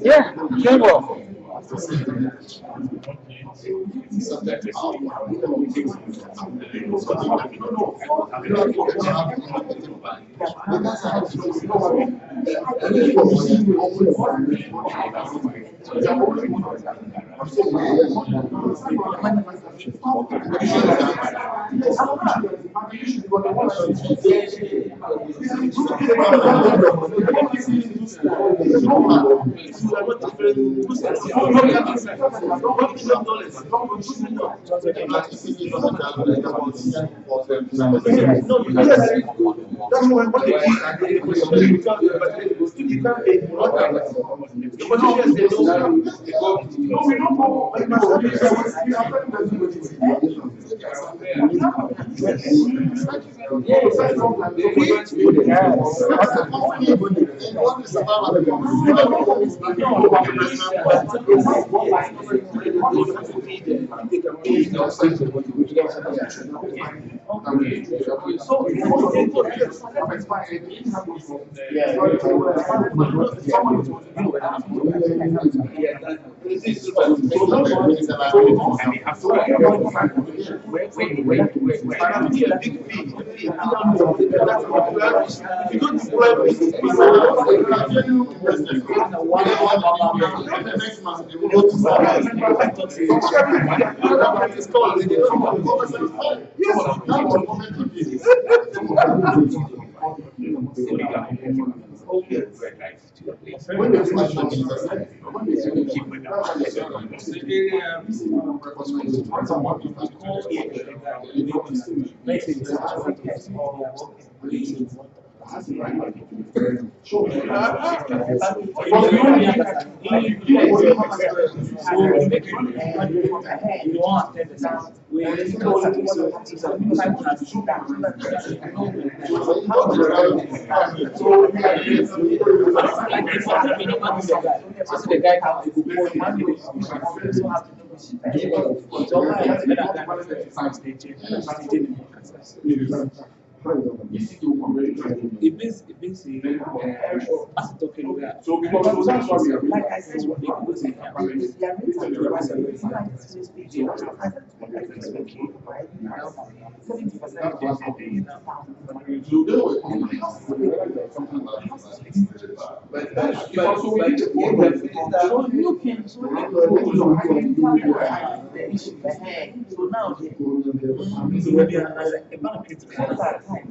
Yeah, very well. It means as talking about. So because like I said, what people say,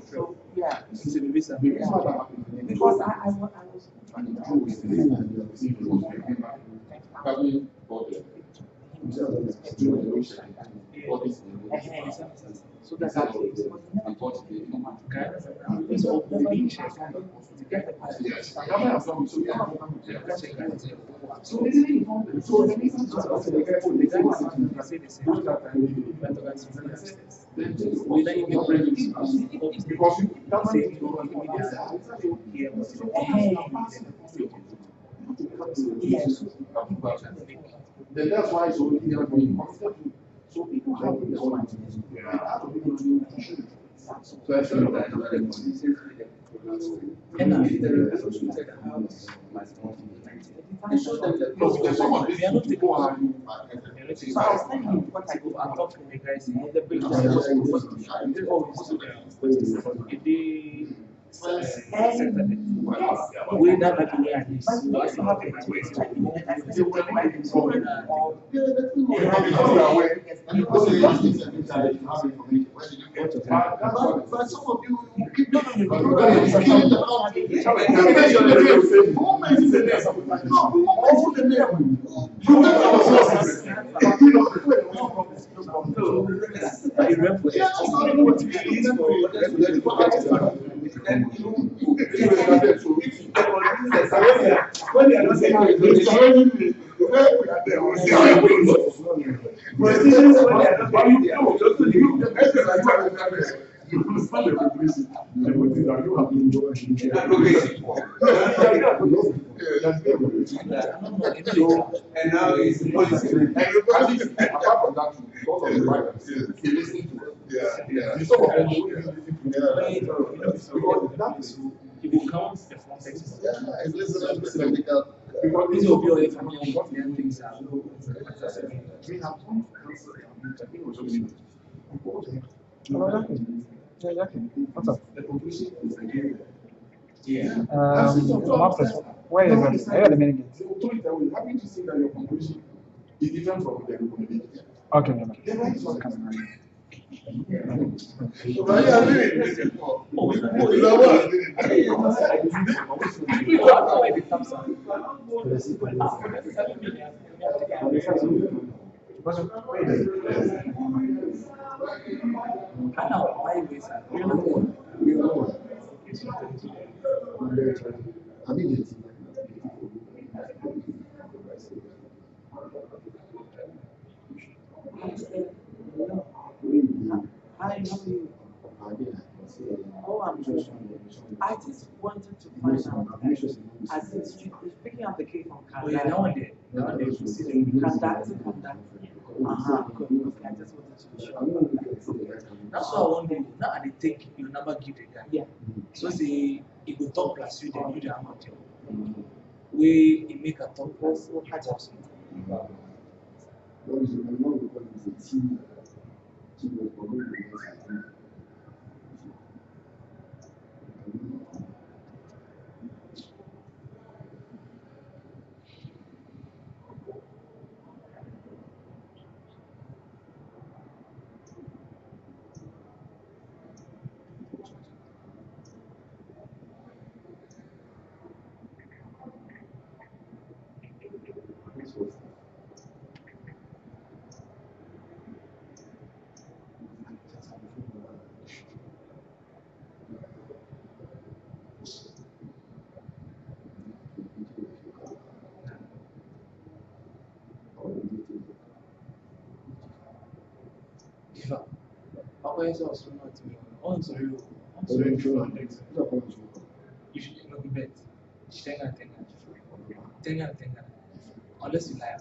so yeah, because I was so that's how it is. So whether you can bring it because you can't say then that's why it's only here for you. So people have this one. So I feel that and so that some of these people are so I was thinking what I go and talk to the guys in the building we that like we are this. We also have a but some of you keep and now he's policy. And apart from that, because of the violence, he listening to it. Yeah. Some of them because that is it becomes a form text. Yeah, it's listening because this will be all family what the things are. We have some what's up? The conclusion is again. Yeah.
Where are you going? I got the meaning.
We're happy to see that your conclusion is different from the recommendation.
Okay.
The right is not coming right.
Oh, I'm just. I just wanted to find out. As in, speaking of the case from Canada.
Oh, yeah, nowadays we see them
Canada. I just wanted to be sure.
That's what I want to do. Now they take you never give the guy.
Yeah.
So say it will talk plus you, then you the amateur. We make a talk plus what happens. Is also not to me. I'm sorry. You should not be bet. Tenga. Unless you lie.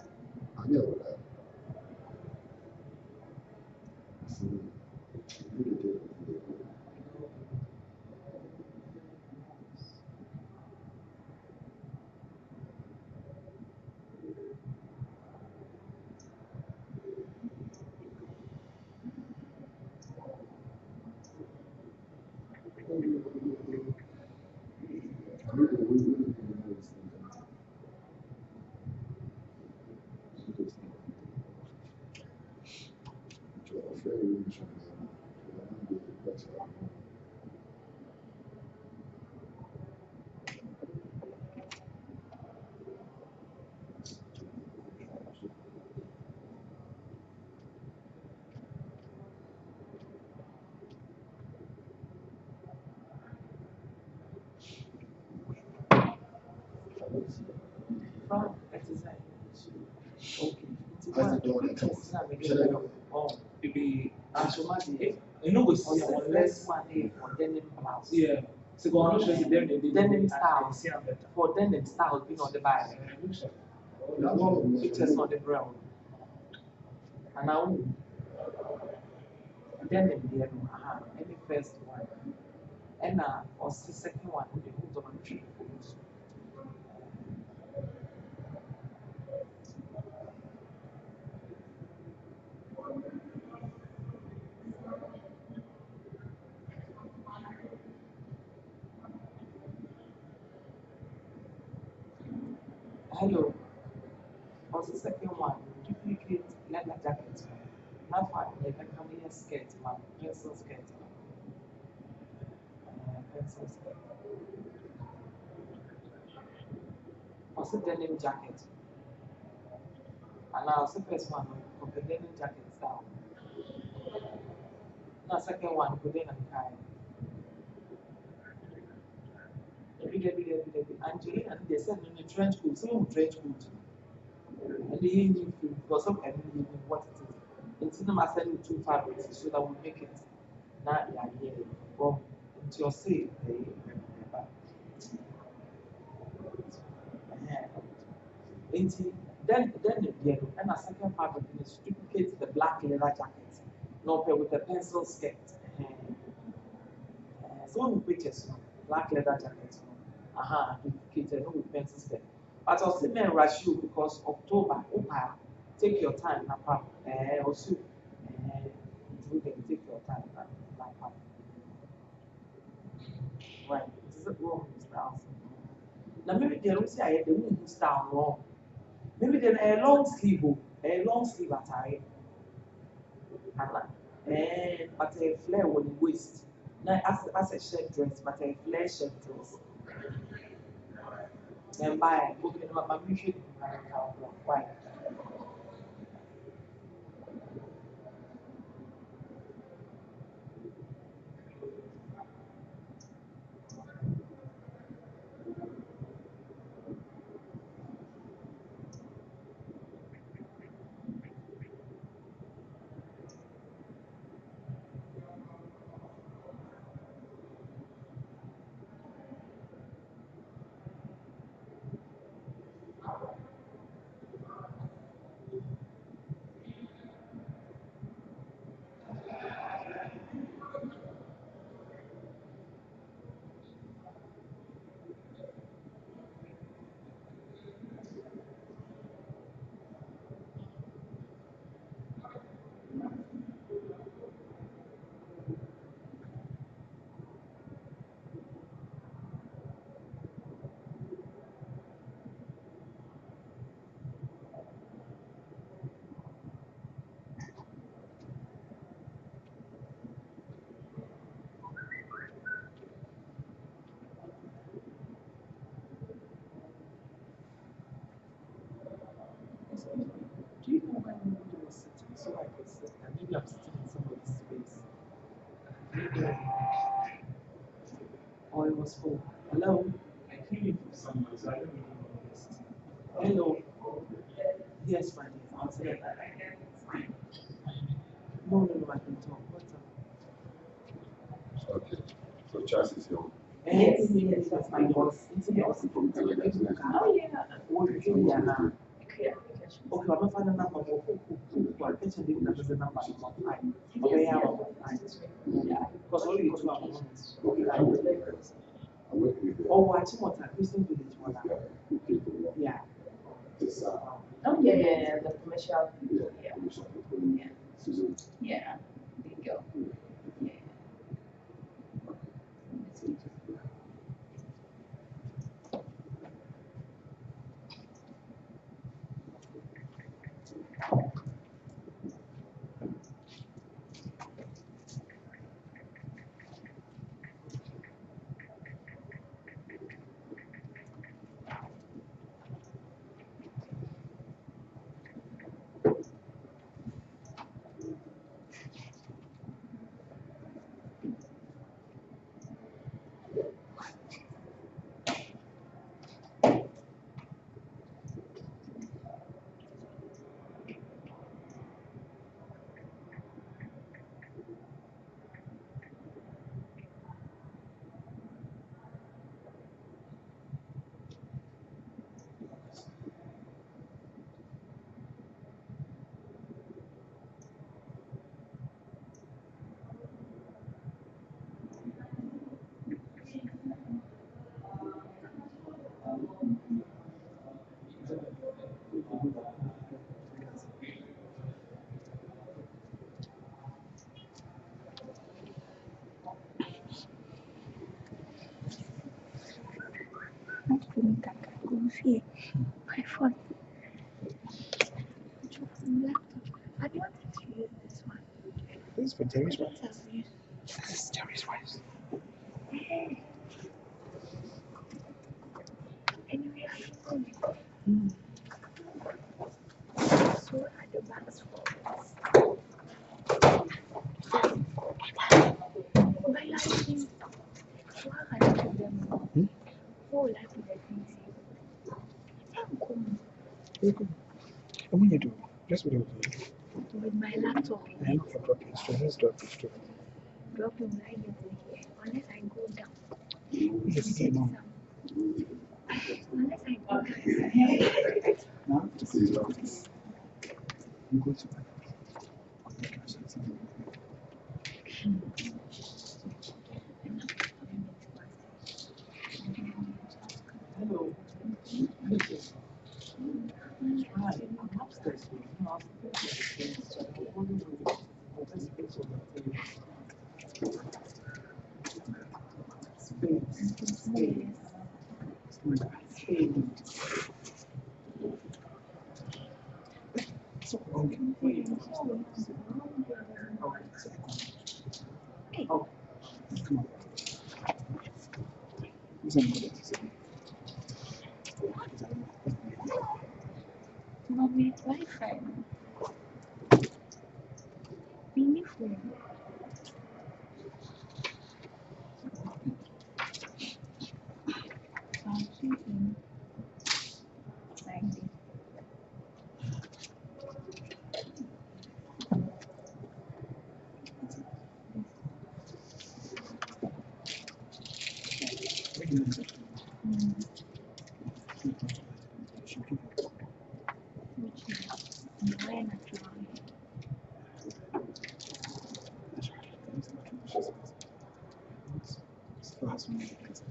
Ashomadi.
You know, we
Or
see
the
our
first one day for denim blouse.
Yeah. So go on, show you
Denim style. For denim style being on the back. Pictures on the brown. And now denim the any first one. And or the second one with the hood on the tree. Hello. Or the second one, duplicate leather jacket. Not one, like a camel skirt, man, pencil skirt. Pencil skirt. Also denim jacket. And now the first one for the denim jacket style. Now second one for denim kind. Angelina, they send in a trench coat, some trench coat. And they need to, because of everything, what it is. It's in the send you two fabrics so that we make it. Now they are here. Well, into your say, then the yellow and a second fabric is duplicate the black leather jacket, no pair with the pencil skirt. So we pictures, black leather jacket, duplicated no with pencil skirt. But I'll say men rush you because October, take your time, also, you can take your time, right? This is wrong style. Now maybe they don't say I had the woman who style wrong. Maybe then a long sleeve attire. But a flare on the waist. Now as a shirt dress, but a flare shirt dress. Then buy booking my music white. Do you know when nobody was sitting so I could sit and maybe I'm sitting in somebody's space? Or it was full. Hello? I came in from somewhere, so I don't even know this. Hello? Yes, my dear. I'll say that. No, I can talk. What's up?
Okay, so Charles is here.
Yes, that's my boss.
Oh,
yeah. Okay, I'm not finding number. I'll catch a different number. Okay, yeah. Because only two hours. Oh, watching what I Christian Village one. Yeah.
Oh, yeah, the commercial. Yeah. Bingo. Yeah.
My phone. I don't want to use this one.
This is for Jerry's wife.
This
is Jerry's wife.
Hey. Anyway, I phone. So at the back for my life is what I do them. Oh, life is
What will you do? Just what you do.
With my laptop.
I am for dropping straight. Let's drop it straight.
Drop him right here. Unless I go down.
Yes, I know.
Unless I go down.
Now, you go to
Hello. Hi, I'm upstairs.
Oh, come on.
Mommy, Wi-Fi. Mini phone. Something like this.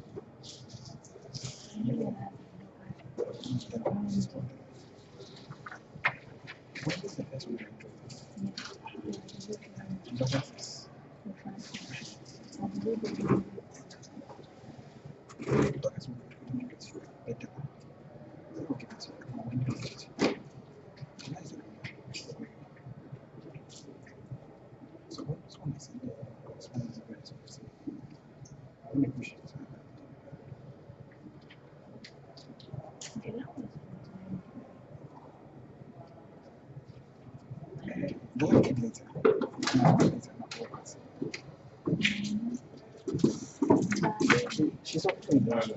She's not doing that.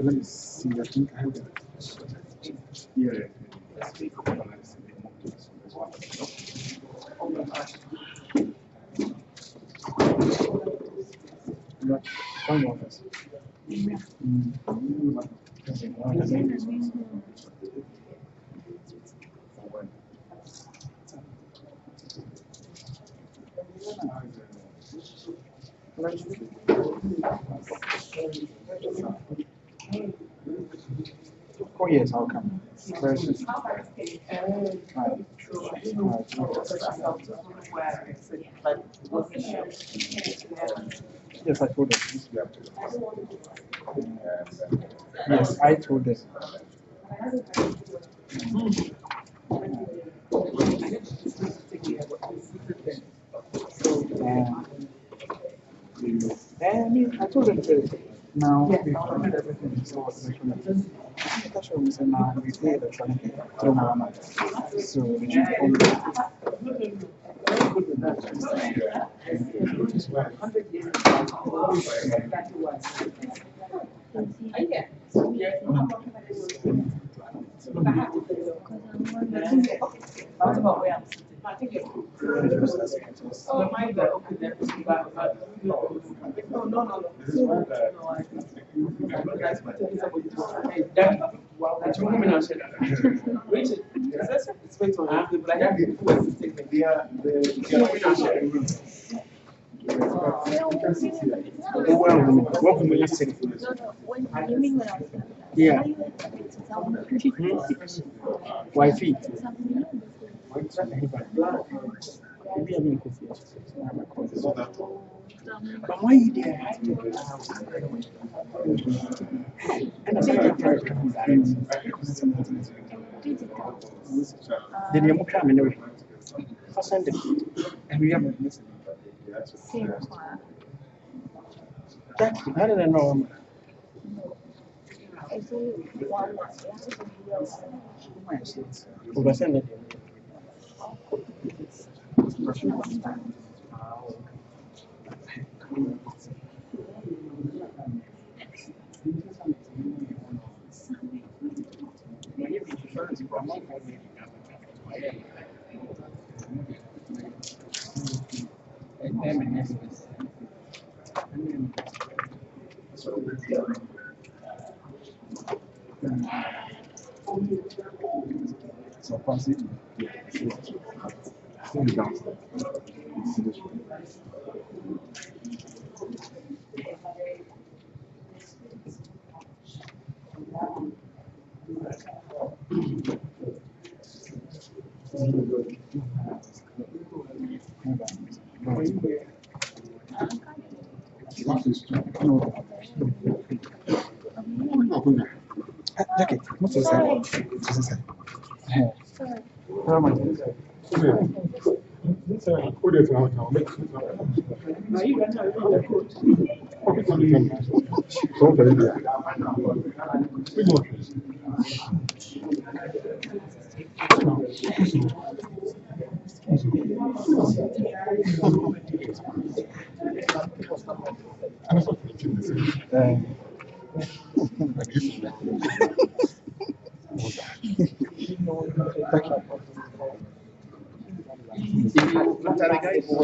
Let me see. I think I have it. Yeah. One office. Oh yes, I'll come. Very soon. Yes, I told her. Yes, I told her. I told them to now we funded everything. So that's what we said now we pay the training through Mama. So we should
What about where I'm sitting? Oh, my God. Okay, then it's back. No. That's what I'm saying. That's what I'm saying. Richard, it's wait on you, but I have to do a statement.
Welcome to this city. Yeah. Wi-Fi. Maybe I'm in confused. But why you there? And I think then you come anyway. I send it. And we have missing. That's I don't know. Send it. So pass it. Jackie, what's this? How much?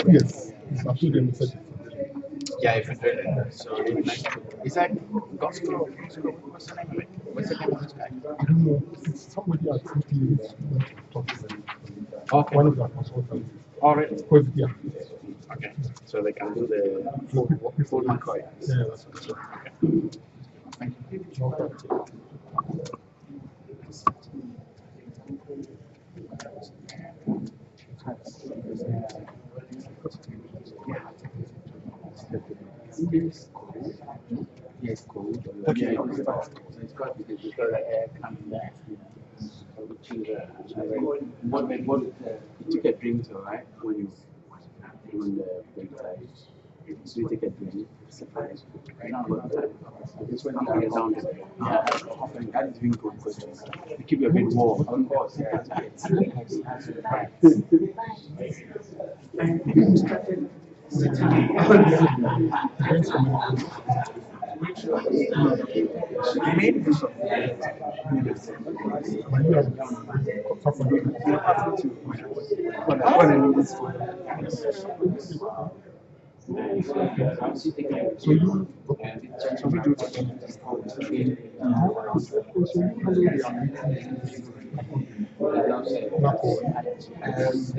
Yes, absolutely.
Yeah, if it's really so is that gospel? What's the name of it? What's the name of this guy?
I don't know. It's somebody at 50 minutes talk to them. Okay. One of the consultants.
All right.
Yeah.
Okay. So they can do the full McCoy.
Yeah, that's right.
Okay. Thank you. Yes, cool. Okay. So it's got because you've got the air coming back. What you took a drink, all right? When you the break time. So you take a drink, surprise. It's when you get down there. Yeah, that is being good questions. You keep your bit warm. Of course, yeah.
So you
So we do it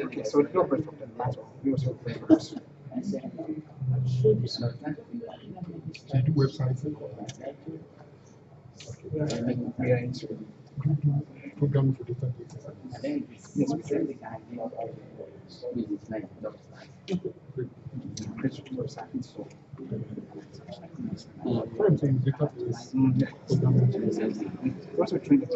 okay, so the number from the matter, we also papers.
do websites.
We are into
Programming for data.
yes, we can. Website, so.
For example, data programming.
Also trained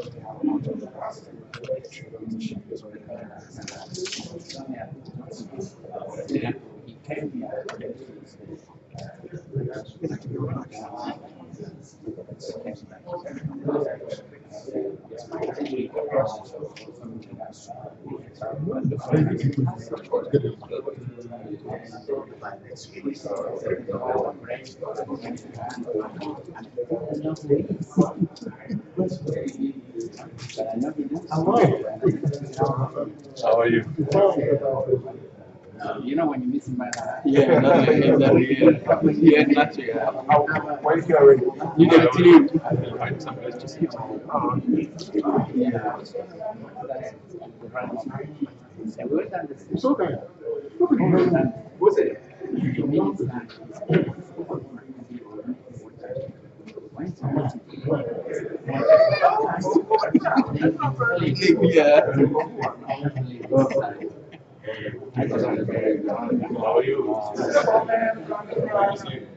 How are you? You know when you miss my yeah, not
Why is he already?
You get clean. Find some place to sit. Yeah.
It's okay.
Who's it? Yeah. How are you?
What is it?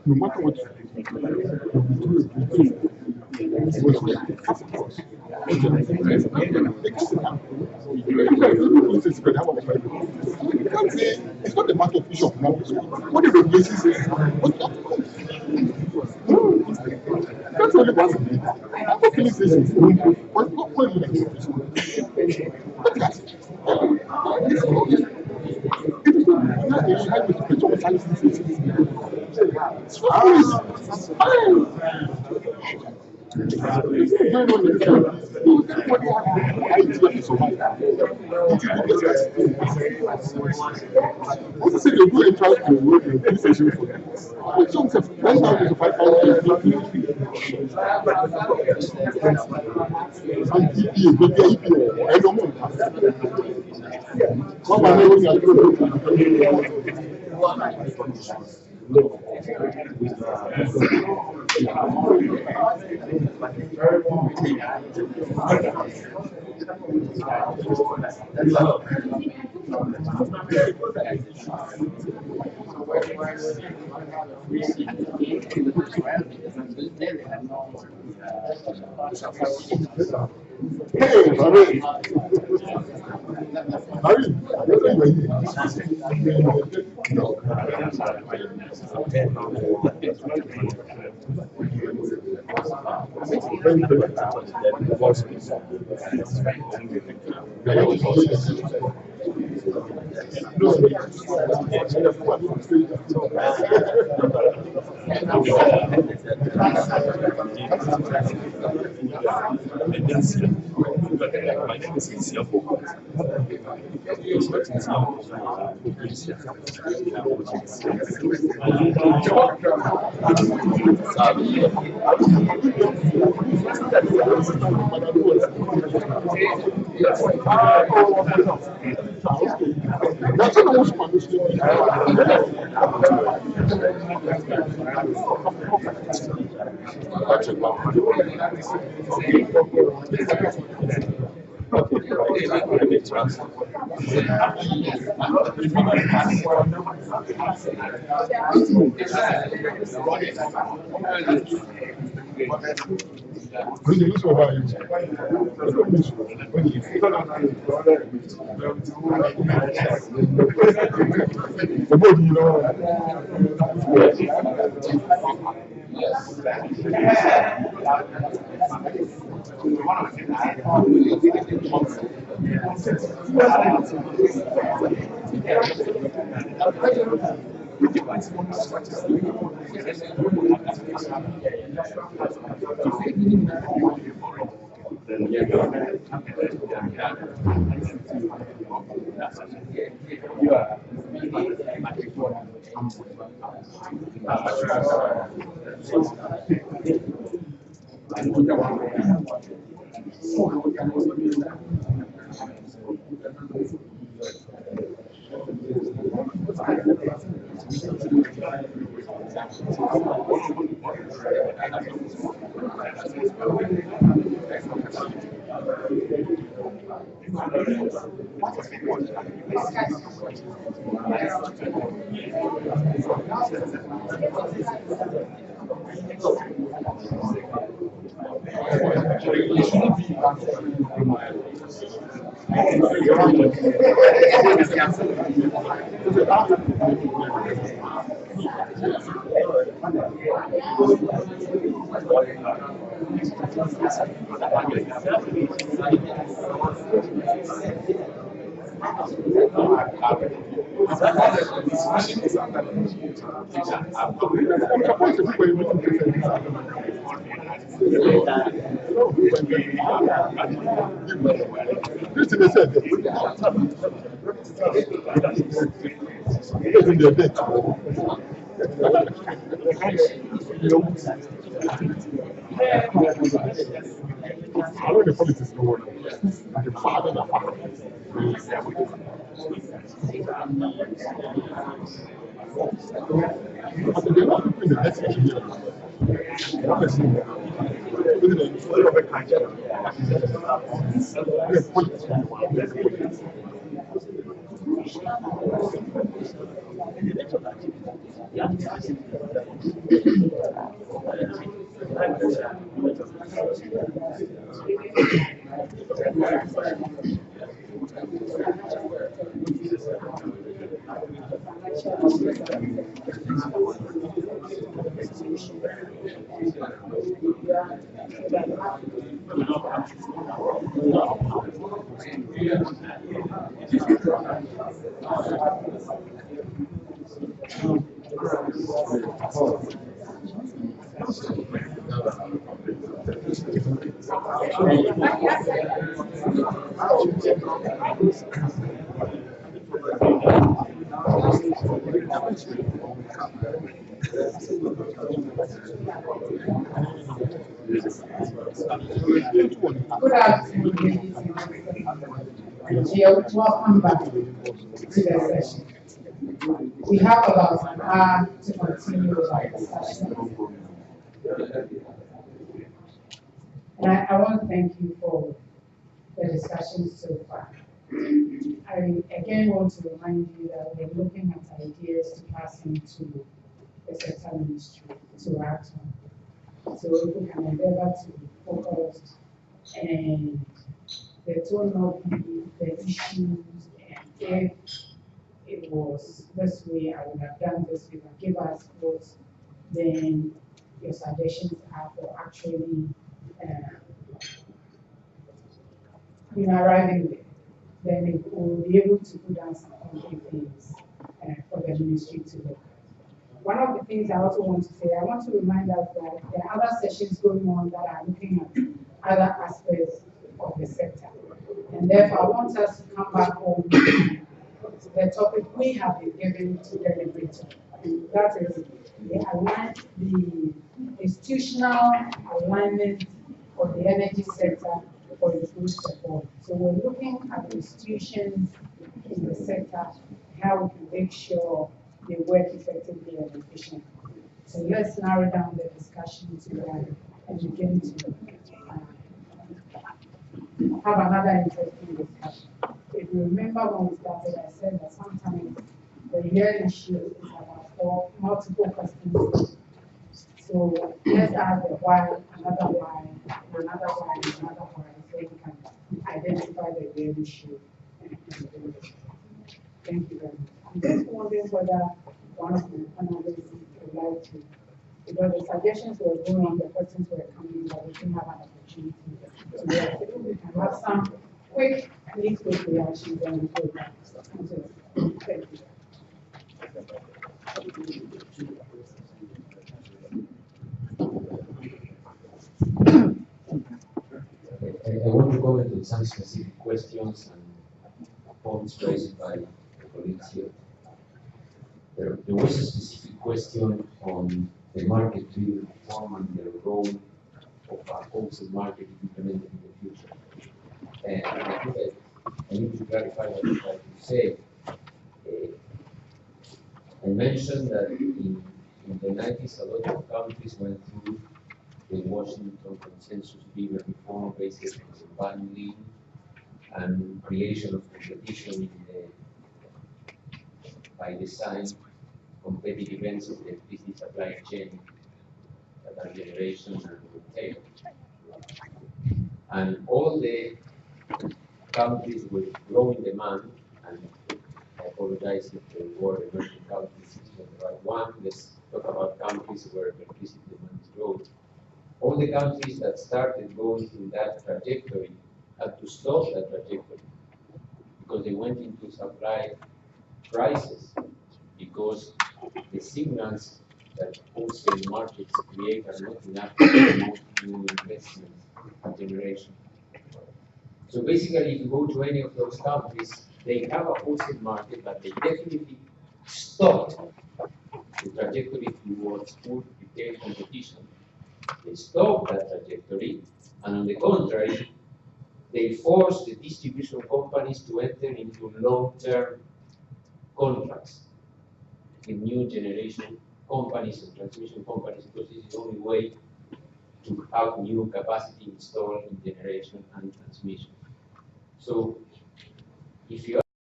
No matter what you do, it's not a matter of issue of numbers. What if the basis is that's only one of it. I'm not feeling this is what I know the politics no one. Like a father and a father. But they're not in the next year. Honestly,
Good afternoon, ladies and gentlemen. Welcome back to the session. We have about an hour to continue our discussion. And I want to thank you for the discussion so far. I again want to remind you that we're looking at ideas to pass into the sector ministry to act on. So if we can endeavor to be focused and there will not be the issues, and if it was this way, I would have done this, you can give us what then your suggestions are for actually arriving there. Then we will be able to put down some concrete things for the ministry to look at. One of the things I also want to say, I want to remind us that there are other sessions going on that are looking at other aspects of the sector. And therefore, I want us to come back on the topic we have been given to deliberate on. And that is the institutional alignment of the energy sector for improved support. So we're looking at the institutions in the sector, how we can make sure they work effectively and efficiently. So let's narrow down the discussion to that and begin to have another interesting discussion. If you remember when we started, I said that sometimes the real issue is about multiple questions. So let's ask the why, another why, another why, another why, so we can identify the real issue. Thank you very much. I'm just wondering whether one of the panelists would like to, because the suggestions were going on, the questions were coming, but we didn't have an opportunity to react. We can have some quick reactions and we go back. Thank you.
I want to comment on some specific questions and points raised by the colleagues here. There was a specific question on the market-driven reform and the role of a wholesale market implemented in the future. And I think that I need to clarify what I tried to say. I mentioned that in the 90s, a lot of countries went through the Washington Consensus driven reform based on bundling and creation of competition in the, by design, competitive ends of the electricity supply chain that are generation and retail. And all the countries with growing demand, and I apologize if the word emerging countries is not the right one, let's talk about countries where electricity demand is growing. All the countries that started going through that trajectory had to stop that trajectory because they went into supply crisis, because the signals that wholesale markets create are not enough to promote new investments and generation. So basically, if you go to any of those countries, they have a wholesale market, but they definitely stopped the trajectory towards full retail competition. They stopped that trajectory, and on the contrary, they forced the distribution companies to enter into long-term contracts with new generation companies and transmission companies, because this is the only way to have new capacity installed in generation and transmission. So if you